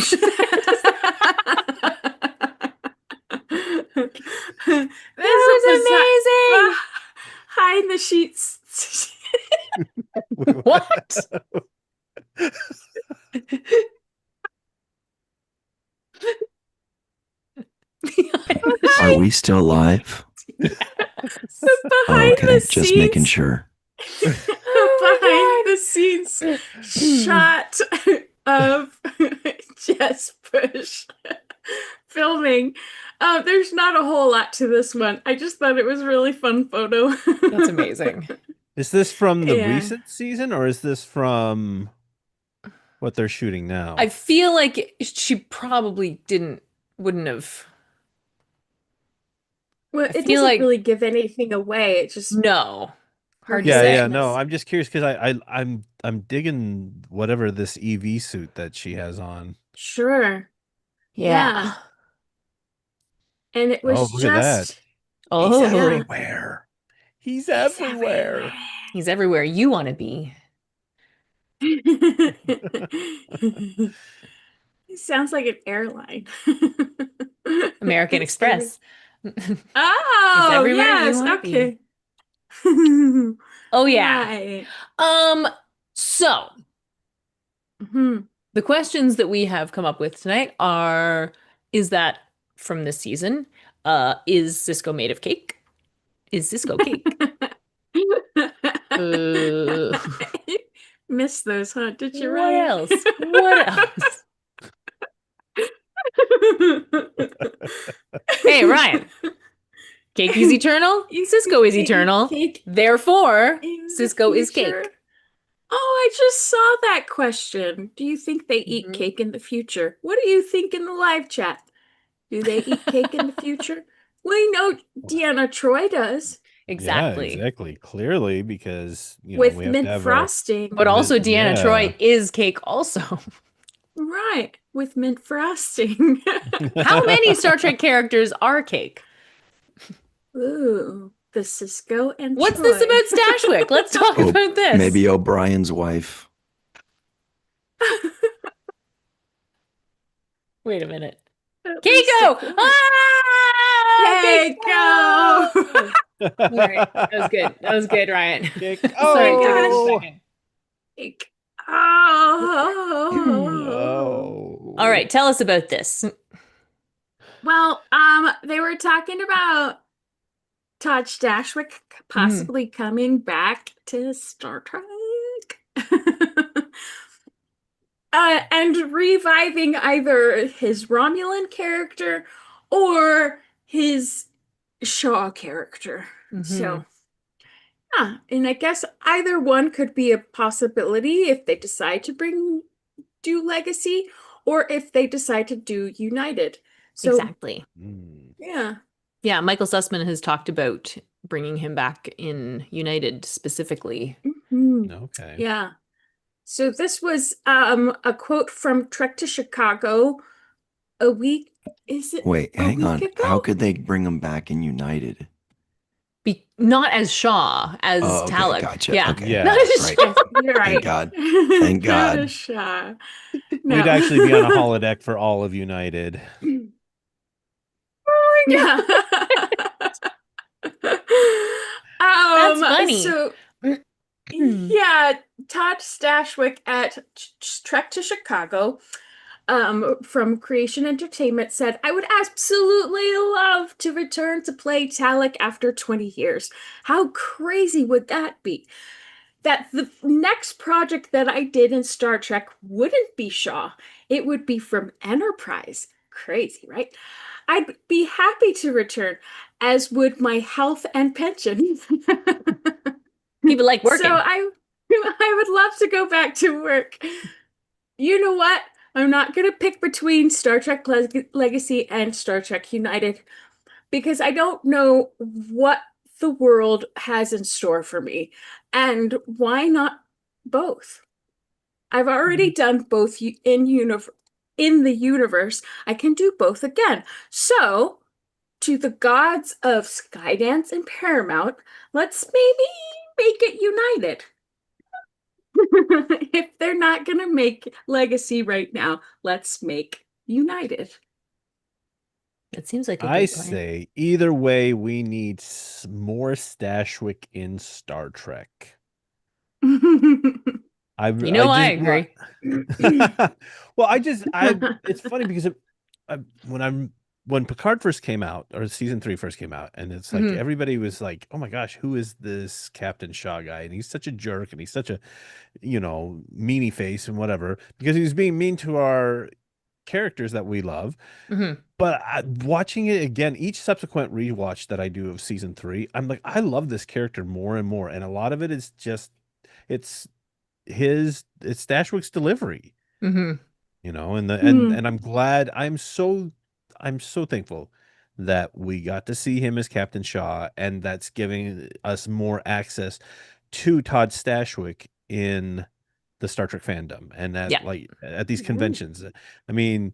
That There's a was behind the sheets. Wait, amazing. What? Are we still live? The Oh, behind the okay. Just making scenes, sure. behind the scenes shot of Jess Bush filming. There's not a whole lot to this one. I just thought it was a really fun photo. That's amazing. Is this from the Yeah. recent season or is this from what they're shooting now? I feel like she probably wouldn't have. Well, I it feel doesn't like really give anything away. It just no. her Hard to Yeah, say. yeah, no. hideousness. I'm just curious because I'm digging whatever this EV suit that she has on. Sure. Yeah. And it Oh, was look at that. just He's Oh, everywhere. He's he's everywhere. he's everywhere you want to be. everywhere. It sounds like an airline. American It's gonna be. Express. It's Oh, everywhere you yes. want to be. Okay. Oh yeah. Right. So Mhm. the questions that we have come up with tonight are, is that from this season? Is Cisco made of cake? Is Cisco cake? Uh, Missed those, huh? Did you, what Ryan? else? What else? Hey, Ryan. Cake is eternal. You Cisco is think eternal. cake Therefore, in the Cisco is future? cake. Oh, I just saw that question. Do you think they eat Mhm. cake in the future? What do you think in the live chat? Do they eat cake in the future? We know Deanna Troy does Yeah, Exactly. exactly. Clearly, because with we have to mint have our frosting. But also Deanna yeah. Troy is cake also. Right, with mint frosting. How many Star Trek characters are cake? Ooh, the Cisco and What's this Troy. about Stashwick? Let's talk Oh, about this. maybe O'Brien's wife. Wait a minute. At least a Keiko! quarter. Ah! Keiko! All right. That was good. That was good, Ryan. Kick. Sorry, it took us a Oh, second. Cake. Oh. no. All right, tell us about this. Well, they were talking about Todd Stashwick possibly coming back to Star Trek. And reviving either his Romulan character or his Shaw character. So, yeah, and I guess either one could be a possibility if they decide to do Legacy or if they decide to do United. So, Exactly. yeah. Yeah, Michael Sussman has talked about bringing him back in United specifically. Okay. Yeah. So this was a quote from Trek to Chicago a week, is it Wait, a hang week on. ago? How could they bring him back in United? Not as Shaw, as Oh, okay, Talek. gotcha. Yeah. Okay. Yeah. Not as Right. Shaw. You're right. Thank God. Thank Not God. as Shaw. No. We'd actually be on a holodeck for all of United. Yeah. That's funny. So yeah, Todd Stashwick at Trek to Chicago, from Creation Entertainment said, I would absolutely love to return to play Talek after 20 years. How crazy would that be? That the next project that I did in Star Trek wouldn't be Shaw. It would be from Enterprise. Crazy, right? I'd be happy to return, as would my health and pension. People like working. So I would love to go back to work. You know what? I'm not going to pick between Star Trek Legacy and Star Trek United because I don't know what the world has in store for me. And why not both? I've already done both in the universe. I can do both again. So, to the gods of Skydance and Paramount, let's maybe make it United. If they're not going to make Legacy right now, let's make United. It seems like a I good plan. say either way, we need more Stashwick in Star Trek. I agree. Well, it's funny because when Picard first came out, or season 3 first came out, and it's like everybody was like, "Oh my gosh, who is this Captain Shaw guy?" And he's such a jerk, and he's such a, meanie face and whatever, because he was being mean to our characters that we love. But watching it again, each subsequent rewatch that I do of season 3, I'm like, I love this character more and more, and a lot of it is just it's Stashwick's delivery, and I'm glad. I'm so thankful that we got to see him as Captain Shaw, and that's giving us more access to Todd Stashwick in the Star Trek fandom and at these conventions. I mean,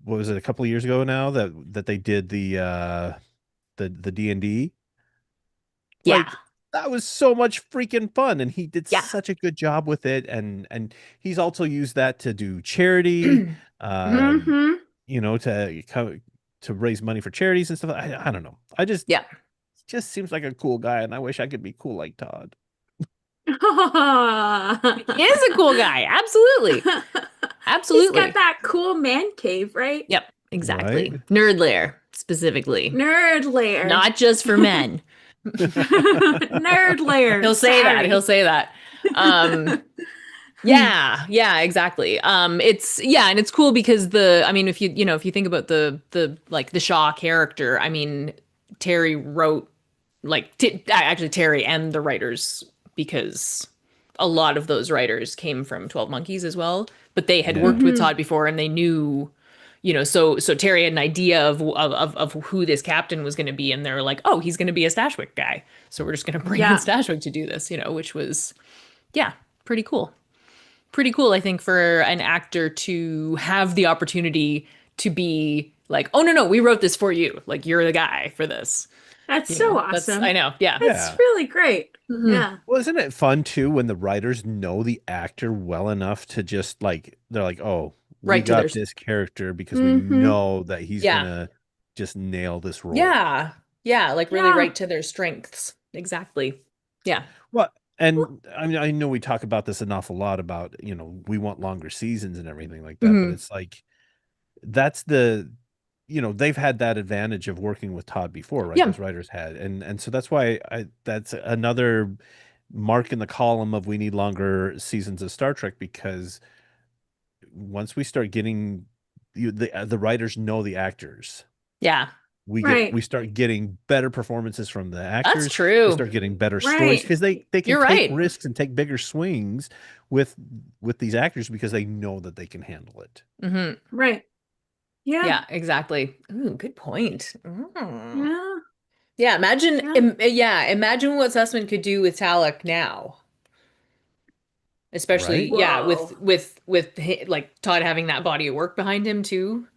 what was it, a couple of years ago now that they did the D&D? Yeah. That was so much freaking fun, and he did such a good job with it, and he's also used that to do charity, to raise money for charities and stuff. I don't know. Just seems like a cool guy, and I wish I could be cool like Todd. He is a cool guy. Absolutely. Absolutely. He's got that cool man cave, right? Yep, exactly. Right? Nerd lair, specifically. Nerd lair. Not just for men. Nerd lair. He'll say that. He'll say that. Yeah, exactly. And it's cool because if you think about the Shaw character, I mean, Terry wrote actually Terry and the writers, because a lot of those writers came from 12 Monkeys as well, but they had worked with Todd before, and they knew, so Terry had an idea of who this captain was going to be, and they're like, oh, he's going to be a Stashwick guy, so we're just going to bring in Stashwick to do this, which was pretty cool. Pretty cool, I think, for an actor to have the opportunity to be like, oh no, we wrote this for you, like, you're the guy for this. That's so awesome. I know. Yeah. That's really great. Yeah. Well, isn't it fun too when the writers know the actor well enough to just they're like, oh, we got this character because we know that he's gonna just nail this role. Yeah. Yeah. Like really right to their strengths. Exactly. Yeah. Well, and I know we talk about this an awful lot about, we want longer seasons and everything like that, but it's like, that's they've had that advantage of working with Todd before, right? Yeah. Those writers had, and so that's why that's another mark in the column of we need longer seasons of Star Trek, because once we start getting the writers know the actors, Yeah. we Right. start getting better performances from the That's actors. We true. start getting better stories Right. because they can You're take right. risks and take bigger swings with these actors because they know that they can handle it. Hmm. Right. Yeah. Yeah, exactly. Ooh, good point. Mm. Yeah. Yeah, imagine Yeah. imagine what Sussman could do with Talek now. Especially, Right? yeah, Whoa. like Todd having that body of work behind him too.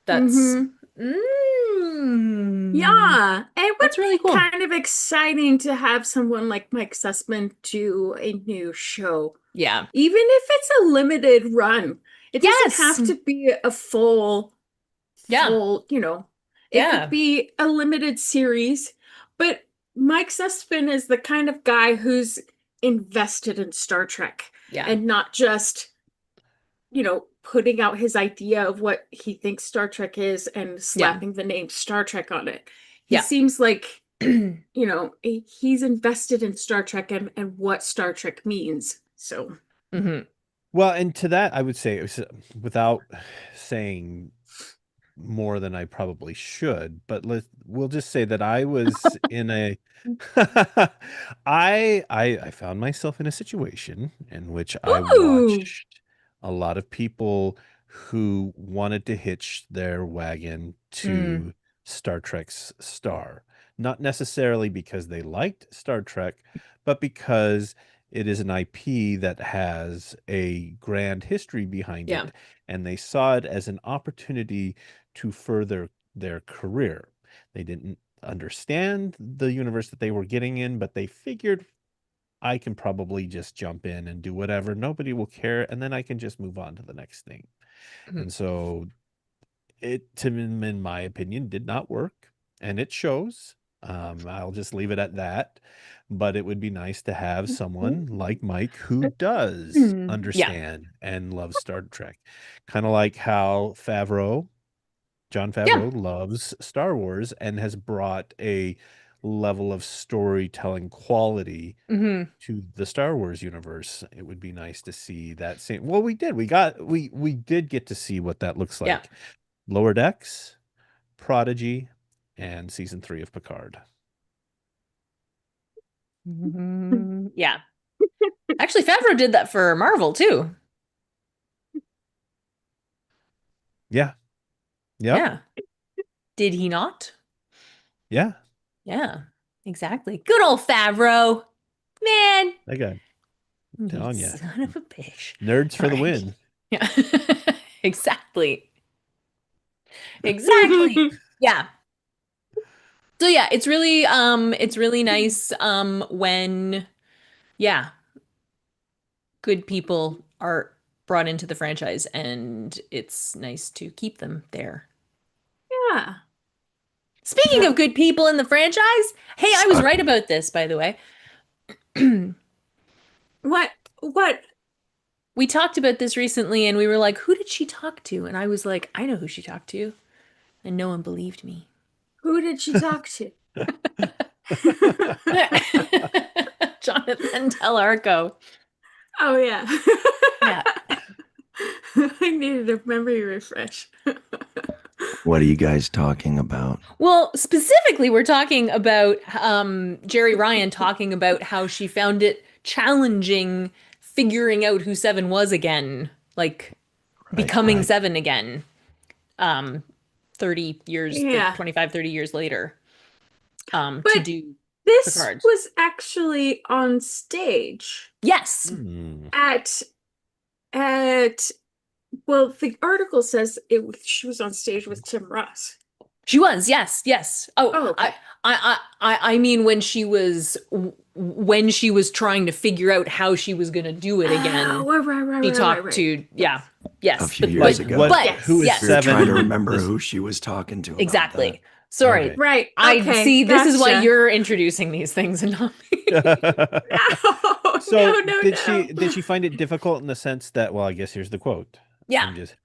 That's Mm-hmm. mm, Yeah. It would that's be really cool. kind of exciting to have someone like Mike Sussman do a new show. Yeah. Even if it's a limited run. It doesn't Yes. have to be a full, Yeah. it could Yeah. be a limited series. But Mike Sussman is the kind of guy who's invested in Star Trek Yeah. and not just, putting out his idea of what he thinks Star Trek is and Yeah. slapping the name Star Trek on it. He Yeah. seems like, he's invested in Star Trek and what Star Trek means. So, Hmm. Well, and to that, I would say, without saying more than I probably should, but we'll just say that I was in a I found myself in a situation in which I ooh, watched a lot of people who wanted to hitch their wagon Mm. to Star Trek's star. Not necessarily because they liked Star Trek, but because it is an IP that has a grand history behind Yeah. it, and they saw it as an opportunity to further their career. They didn't understand the universe that they were getting in, but they figured I can probably just jump in and do whatever. Nobody will care, and then I can just move on to the next thing. Mhm. And so it, to in my opinion, did not work, and it shows. I'll just leave it at that. But it would be nice to have someone like Mike who does Yeah. understand and loves Star Trek, kind of like how Jon Yeah. Favreau loves Star Wars and has brought a level of storytelling quality Hmm. to the Star Wars universe. It would be nice to see that same. Well, we did. We did get to see what that looks Yeah. like. Lower Decks, Prodigy, and season 3 of Picard. Yeah. Actually, Favreau did that for Marvel too. Yeah. Yep. Yeah. Did he not? Yeah. Yeah. Exactly. Good old Favreau. Man, That guy. you Telling you. son of a bitch. Nerds for All the right. win. Yeah. Exactly. Exactly. Yeah. So yeah, it's really nice when yeah, good people are brought into the franchise, and it's nice to keep them there. yeah. Speaking Yeah. of good people in the franchise, hey, I was right about this, by the way. What? What? We talked about this recently and we were like, who did she talk to? And I was like, I know who she talked to. And no one believed me. Who did she talk to? Jonathan Del Arco. Oh, yeah. Yeah. I needed a memory refresh. What are you guys talking about? Well, specifically, we're talking about Jerry Ryan talking about how she found it challenging figuring out who Seven was again, like Right, becoming right. Seven again, 30 years, Yeah. 25, 30 years later, to But do this Picard. was actually on stage Yes. Hmm. at well, the article says she was on stage with Tim Ross. She was, yes, yes. Oh, Oh, okay. I mean when she was trying to figure out how she was gonna do it again. Oh, right, She right, talked right. to, yeah, yes, A few but years like, ago. but Yes. Who is yes, We were trying to Seven? remember This- who she was talking to about exactly. that. Sorry, Okay. Right. I Okay. see. This is why Gotcha. you're introducing these things and not me. No, So no, did no. she find it difficult in the sense that, well, I guess here's the quote. Yeah. I'm just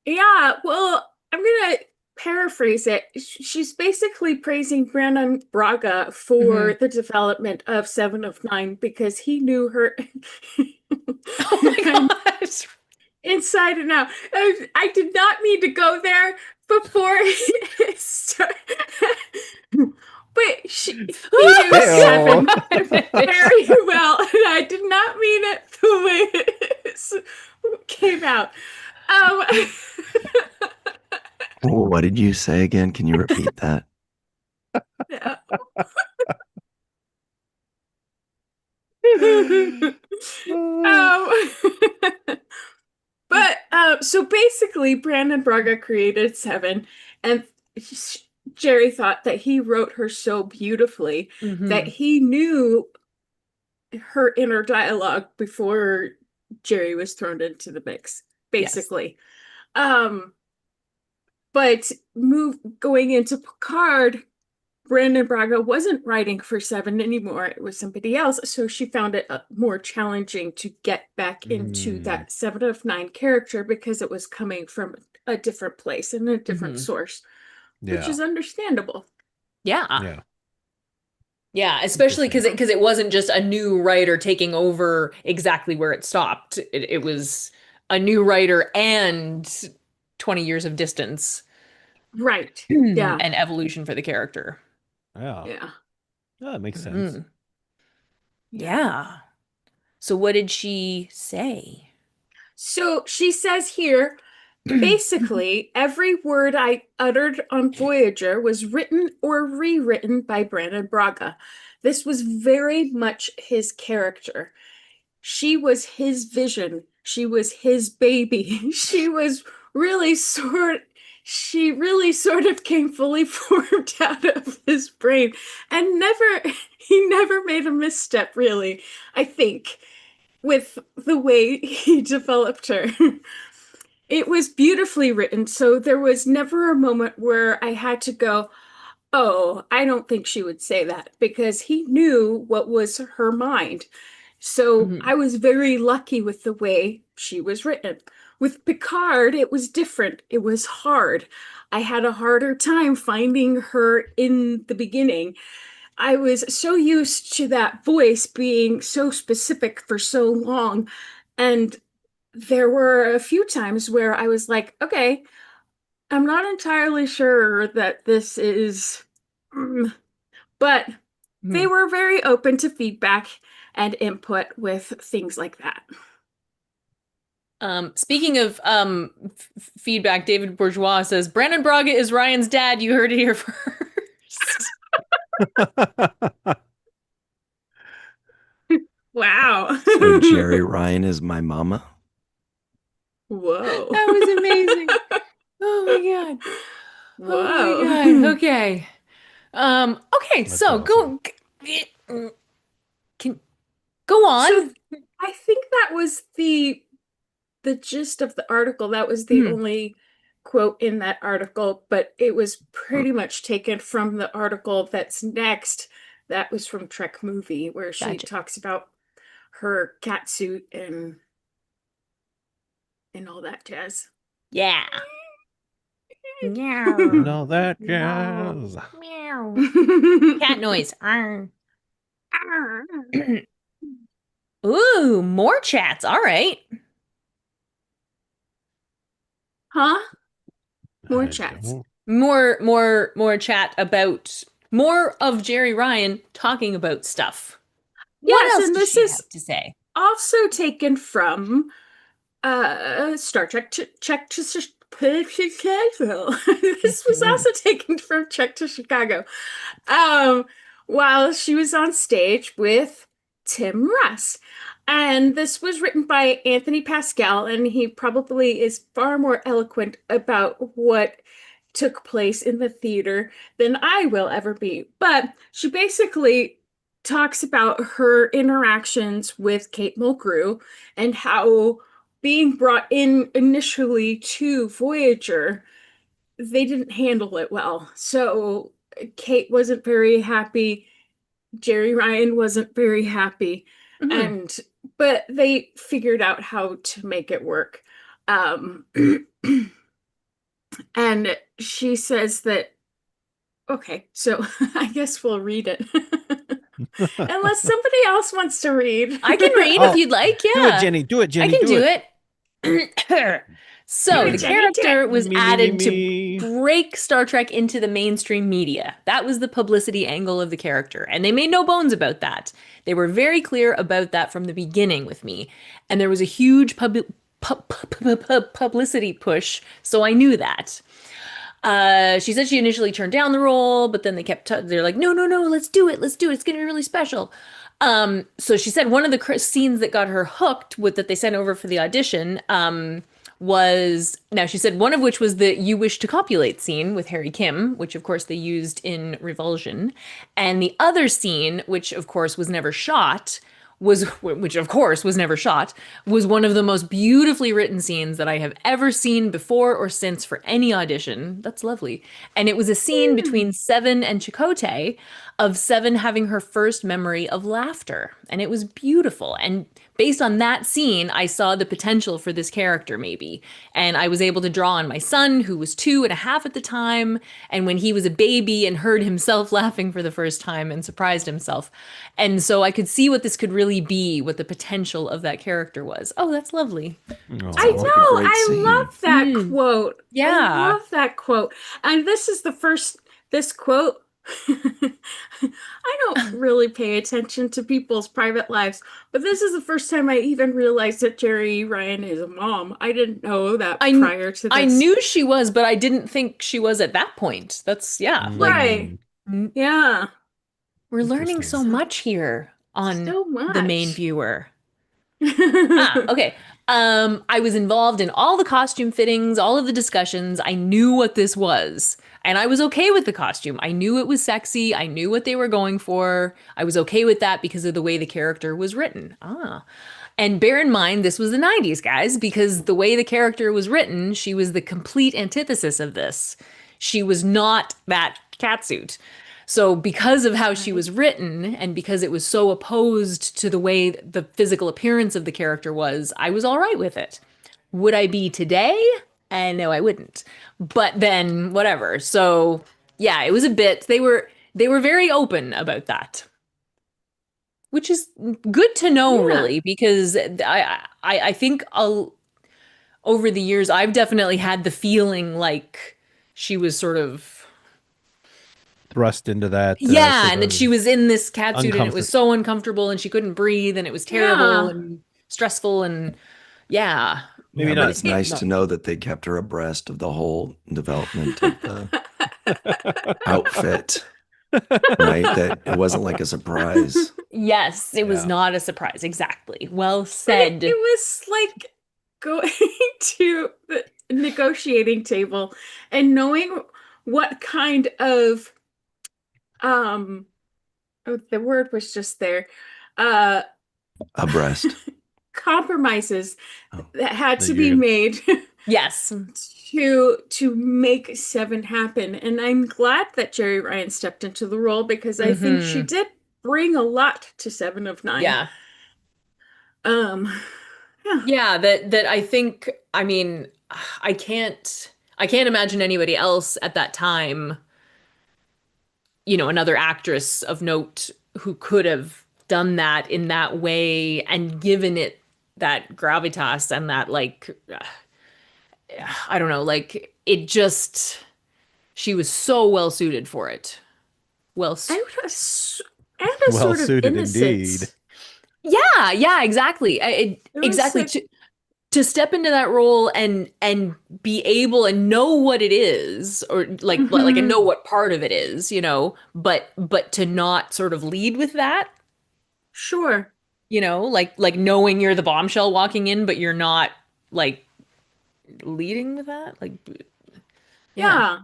Yeah, well, I'm gonna paraphrase it, she's basically praising Brandon Braga for Mhm. the development of Seven of Nine because he knew her Oh my gosh. inside and out. I did not mean to go there before it started. But he knew Heyo. Seven very well, and I did not mean it the way it came out. Um, What did you say again? Can you repeat that? yeah. Um, but so basically, Brandon Braga created Seven, and Jerry thought that he wrote her so beautifully that Mhm. he knew her inner dialogue before Jerry was thrown into the mix, Yes. basically. Um, but going into Picard, Brandon Braga wasn't writing for Seven anymore. It was somebody else. So she found it more challenging to get back into Mm, that Seven of Nine character because it was coming from a different place and a different Mhm. source, which yeah. is understandable. Yeah. Yeah. Yeah, especially Interesting. because it wasn't just a new writer taking over exactly where it stopped. It was a new writer and 20 years of distance Right. and Yeah. evolution for the character. Yeah. Yeah. Yeah, that makes sense. Mhm. Yeah. Yeah. So what did she say? So she says here, basically, every word I uttered on Voyager was written or rewritten by Brandon Braga. This was very much his character. She was his vision. She was his baby. She really sort of came fully formed out of his brain and he never made a misstep, really, I think, with the way he developed her. It was beautifully written, so there was never a moment where I had to go, oh, I don't think she would say that, because he knew what was her mind. So Mhm. I was very lucky with the way she was written. With Picard, it was different. It was hard. I had a harder time finding her in the beginning. I was so used to that voice being so specific for so long. And there were a few times where I was like, okay, I'm not entirely sure that this is, mm, but they Mhm. were very open to feedback and input with things like that. Speaking of feedback, David Bourgeois says Brandon Braga is Ryan's dad. You heard it here first. Wow. So Jerry Ryan is my mama. Whoa. That was amazing. Oh my God. Oh my God. Whoa. Okay. Okay, That's so awesome. can go So on. I think that was the gist of the article. That was the Mhm. only quote in that article, but it was pretty much taken from the article that's next. That was from Trek Movie, where she Gotcha. talks about her cat suit and all that jazz. Yeah. And Meow. all that Meow. jazz. Meow. Cat noise. Arr. Ooh, more chats. All right. Huh? More I chats. don't. More chat about more of Jerry Ryan talking about stuff. What Yes, else and does this she is have to say? also taken from Star Trek to Chicago. This was also taken from Trek to Chicago. Um, while she was on stage with Tim Russ. And this was written by Anthony Pascal, and he probably is far more eloquent about what took place in the theater than I will ever be. But she basically talks about her interactions with Kate Mulgrew and how being brought in initially to Voyager, they didn't handle it well. So Kate wasn't very happy. Jerry Ryan wasn't very happy. Mhm. And but they figured out how to make it work. Um And she says that, okay, so I guess we'll read it. Unless somebody else wants to read. I can read if Oh, you'd like. do it, Yeah, Jenny. Do it, I Jenny. can Do do it. it. Do So it, the Jenny, do it. character was Me, added to me. break Star Trek into the mainstream media. That was the publicity angle of the character. And they made no bones about that. They were very clear about that from the beginning with me. And there was a huge publicity push, so I knew that. She said she initially turned down the role, but then they're like, no, no, no, let's do it. Let's do it. It's going to be really special. So she said one of the scenes that got her hooked with that they sent over for the audition, was now she said one of which was the "You Wish to Copulate" scene with Harry Kim, which of course they used in Revulsion, and the other scene, which of course was never shot, was one of the most beautifully written scenes that I have ever seen before or since for any audition. That's lovely. And it was a scene between Seven and Chakotay of Seven having her first memory of laughter. And it was beautiful. And based on that scene, I saw the potential for this character, maybe. And I was able to draw on my son, who was 2.5 at the time, and when he was a baby and heard himself laughing for the first time and surprised himself. And so I could see what this could really be, what the potential of that character was. Oh, that's lovely. I Sounds like a Oh, know. great I scene. love that quote. I Yeah. love that quote. And this is the first, this quote. I don't really pay attention to people's private lives, but this is the first time I even realized that Jerry Ryan is a mom. I didn't know that I prior to I this. knew she was, but I didn't think she was at that point. That's yeah, like Right. Yeah. we're learning Interesting. so much here on So the main much. viewer. Okay. I was involved in all the costume fittings, all of the discussions. I knew what this was, and I was okay with the costume. I knew it was sexy. I knew what they were going for. I was okay with that because of the way the character was written. And bear in mind, this was the 90s, guys, because the way the character was written, she was the complete antithesis of this. She was not that catsuit. So, because of how she was written and because it was so opposed to the way the physical appearance of the character was, I was all right with it. Would I be today? No, I wouldn't. But then, whatever. So, yeah, it was a bit. They were very open about that, which is good to know, Yeah. really, because I think over the years I've definitely had the feeling like she was sort of Thrust into that yeah, sort and that of she was in this cat suit and it was uncomfort. so uncomfortable and she couldn't breathe and it was terrible Yeah. and stressful and yeah. Maybe Yeah, but not. it's nice Not. to know that they kept her abreast of the whole development of the outfit, right? That it wasn't like a surprise. Yes, it was Yeah. not a surprise. Exactly. Well But it said. was like going to the negotiating table and knowing what kind of um oh, the word was just there. Uh Abreast. compromises Oh. that had There to you be go. made Yes. to make Seven happen. And I'm glad that Jerry Ryan stepped into the role because I think she Mm-hmm. did bring a lot to Seven of Nine. Yeah. Um yeah. Yeah, that I think I mean I can't imagine anybody else at that time, another actress of note who could have done that in that way and given it that gravitas and that I don't know, like it just she was so well suited for it. Well, And a Well sort of suited indeed. innocence. yeah, yeah, exactly. It was Exactly like, to step into that role and be able and know what it is or like and mhm, know what part of it is, but to not sort of lead with that, sure. like knowing you're the bombshell walking in but you're not like leading with that, like yeah. Yeah.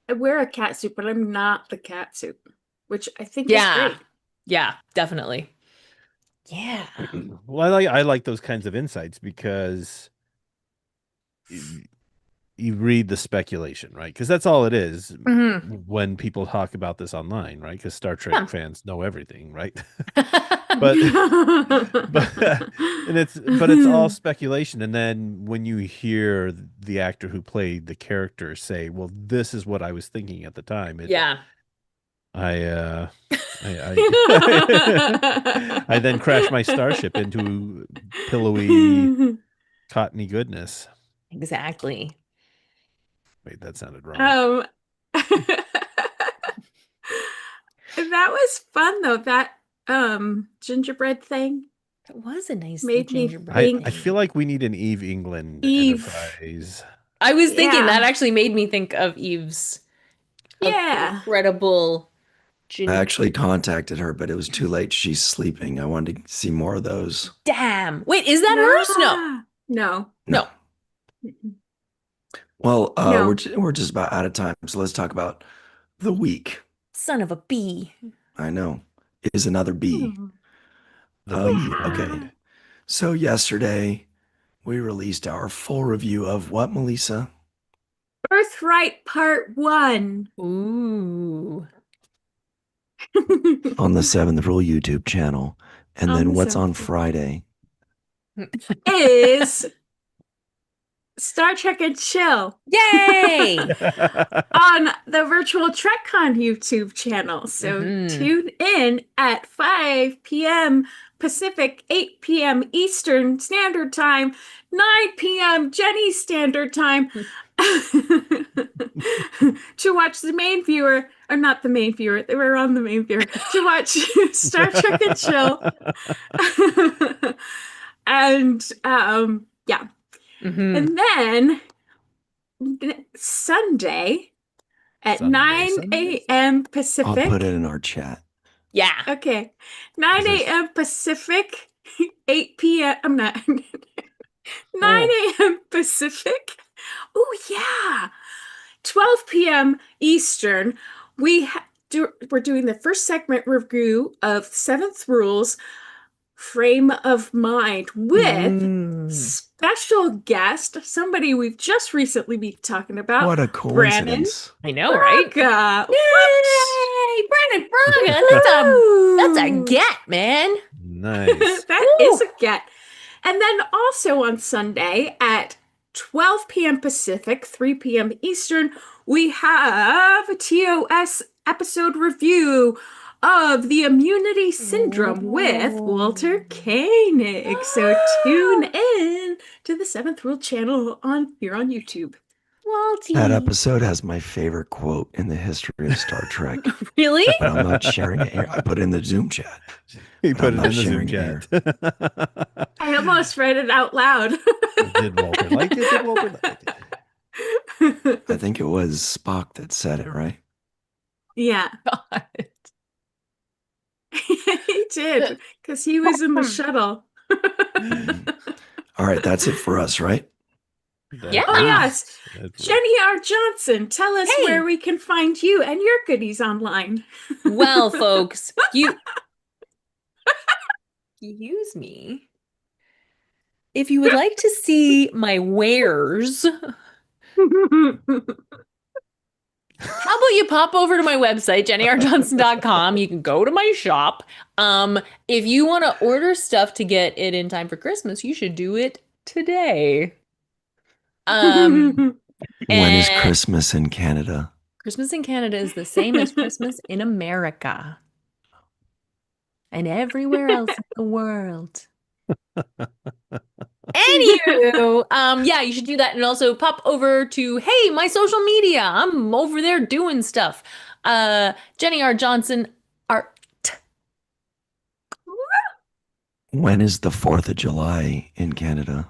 I wear a cat suit, but I'm not the cat suit, which I think is Yeah. great. Yeah, definitely. Yeah. Well, I like those kinds of insights because you read the speculation, right? Because that's all it is Mhm. when people talk about this online, right? Because Star Trek Yeah. fans know everything, right? But but it's all speculation. And then when you hear the actor who played the character say, "Well, this is what I was thinking at the time," Yeah. I I then crash my starship into pillowy, cottony goodness. Exactly. Wait, that sounded wrong. Um, that was fun though. That gingerbread thing That was a nice made me gingerbread I think feel thing. like we need an Eve England Eve. Enterprise. I was thinking that Yeah. actually made me think of Eve's Yeah. incredible I gin. actually contacted her, but it was too late. She's sleeping. I wanted to see more of those. Damn. Wait, is that hers? No. Nah. No. No. Mm-mm. Well, No. we're just about out of time, so let's talk about the week. Son of a bee. I know it is another B. Hmm. The bee Okay. Yeah. herd. So yesterday we released our full review of what, Melissa? Birthright Part 1 Ooh. On the Seventh Rule YouTube channel. And on then the what's on seventh Friday? is Star Trek and Chill Yay! on the Virtual TrekCon YouTube channel. So Mhm. tune in at 5 p.m. Pacific, 8 p.m. Eastern Standard Time, 9 p.m. Jenny Standard Time to watch the main viewer, or not the main viewer, they were on the main viewer, to watch Star Trek and Chill. And yeah. Mhm. And then Sunday at Sunday, 9 Sunday. a.m. I'll put it Pacific. in our chat. Yeah. Okay. Is 9 this a.m. Pacific, 8 p.m. I'm not. 9 Oh. a.m. Pacific. Oh, yeah. 12 p.m. Eastern. We're doing the first segment review of Seventh Rules Frame of Mind with Mm. special guest, somebody we've just recently been talking about, What a Brandon coincidence. I know, right? Braga. What? Yay! Brandon Braga. That's a Woo! get, man. nice? That is Woo. a get. And then also on Sunday at 12 p.m. Pacific, 3 p.m. Eastern, we have a TOS episode review of the Immunity Syndrome with Walter Koenig. So tune in to the Seventh World channel here on YouTube. That Walty. episode has my favorite quote in the history of Star Trek, Really? but I'm not sharing it here. I put it in the Zoom chat. He But put I'm it not in the Zoom sharing it chat. I almost read it out loud. Did Walter like it? Did Walter like it? I think it was Spock that said it, right? Yeah, God. he did because he was in the shuttle. All right, that's it for us, right? Yeah. Oh, yes. That's- Jenny R. Johnson, tell us Hey. where we can find you and your goodies online. Well, folks, excuse me. If you would like to see my wares, how about you pop over to my website, jennyrjohnson.com. You can go to my shop. If you want to order stuff to get it in time for Christmas, you should do it today. When is And Christmas in Canada? Christmas in Canada is the same as Christmas in America and everywhere else in the world. Anywho, yeah, you should do that and also pop over to, hey, my social media. I'm over there doing stuff. Jenny R. Johnson art. When is the 4th of July in Canada?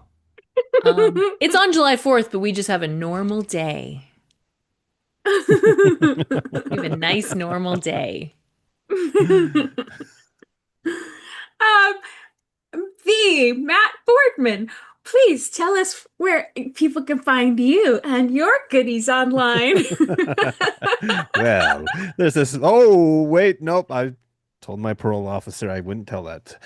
It's on July 4th, but we just have a normal day. We have a nice normal day. The Matt Boardman, please tell us where people can find you and your goodies online. Well, there's this. Oh, wait, nope. I told my parole officer I wouldn't tell that.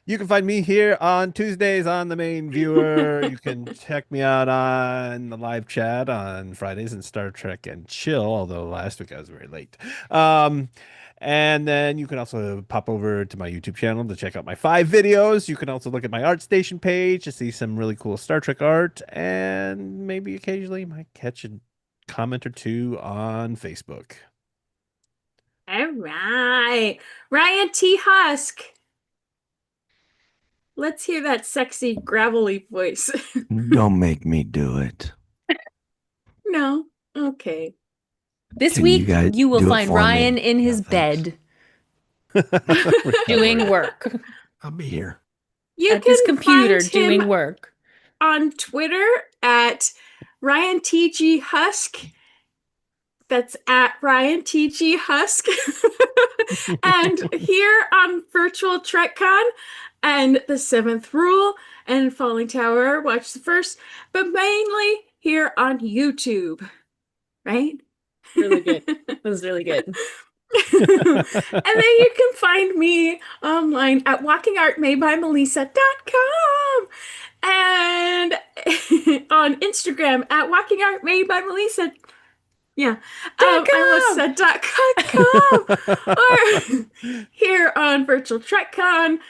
You can find me here on Tuesdays on the main viewer. You can check me out on the live chat on Fridays in Star Trek and Chill, although last week I was very late. And then you can also pop over to my YouTube channel to check out my 5 videos. You can also look at my ArtStation page to see some really cool Star Trek art, and maybe occasionally you might catch a comment or two on Facebook. All right. Ryan T. Husk. Let's hear that sexy, gravelly voice. Don't make me do it. No? Okay. This Can you week, guys you will do it find for me? Ryan in Yeah, his thanks. bed doing work I'll be here. You at this can computer find him doing work. on Twitter at Ryan TG Husk. That's at Ryan TG Husk. And here on Virtual TrekCon and the Seventh Rule and Falling Tower, watch the first, but mainly here on YouTube, right? Really good. That was really good. And then you can find me online at walkingartmadebymelissa.com and on Instagram at walkingartmadebymelissa. Yeah, I almost said .com or here on Virtual TrekCon.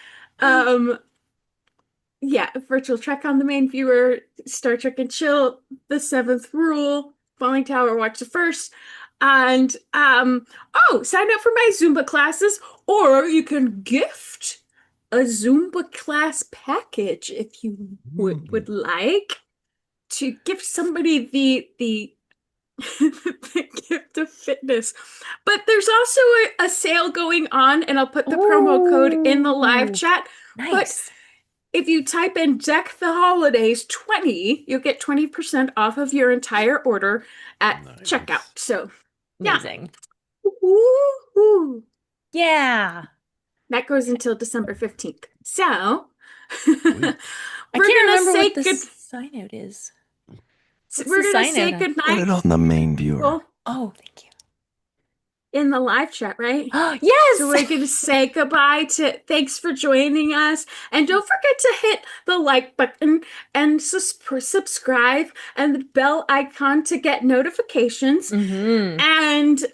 Yeah, Virtual TrekCon, the main viewer, Star Trek and Chill, the Seventh Rule, Falling Tower, watch the first. And sign up for my Zumba classes, or you can gift a Zumba class package if you would like to give somebody the the gift of fitness. But there's also a sale going on, and I'll put the promo code in the live Ooh, chat. But nice. if you type in Deck the Holidays 20, you'll get 20% off of your entire order at Nice. checkout. So, yeah. Amazing. Woo-hoo. Yeah. That goes until December 15th. So, I can't remember what the sign out is. We're the gonna sign say out on? Put goodnight. it on the main viewer. Oh, thank you. In the live chat, right? Yes. So we're going to say goodbye to thanks for joining us. And don't forget to hit the like button and subscribe and the bell icon to get notifications. Mm-hmm. And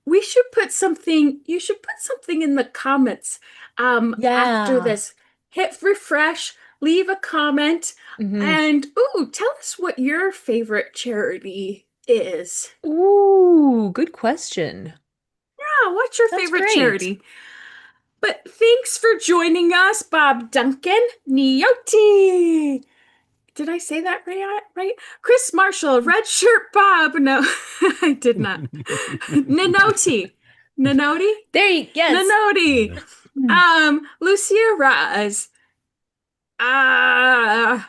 you should put something in the comments after this. Hit refresh, leave a comment, and tell us what your favorite charity is. Ooh, good question. Yeah, what's your That's favorite great. charity? But thanks for joining us, Bob Duncan, Nioti. Did I say that right? Chris Marshall, Red Shirt Bob. No, I did not. Nanoti. Yes. Nanoti. Lucia Raz. And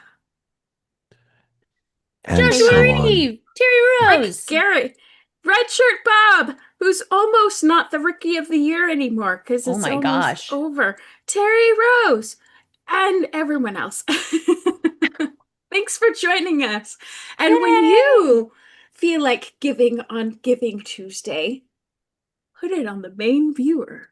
Joshua so on. Reeve, Terry Rick Rose. Garrett. Red Shirt Bob, who's almost not the Rookie of the Year anymore because Oh it's my almost gosh. over. Terry Rose and everyone else. Thanks for joining us. And when Yay! you feel like giving on Giving Tuesday, put it on the main viewer.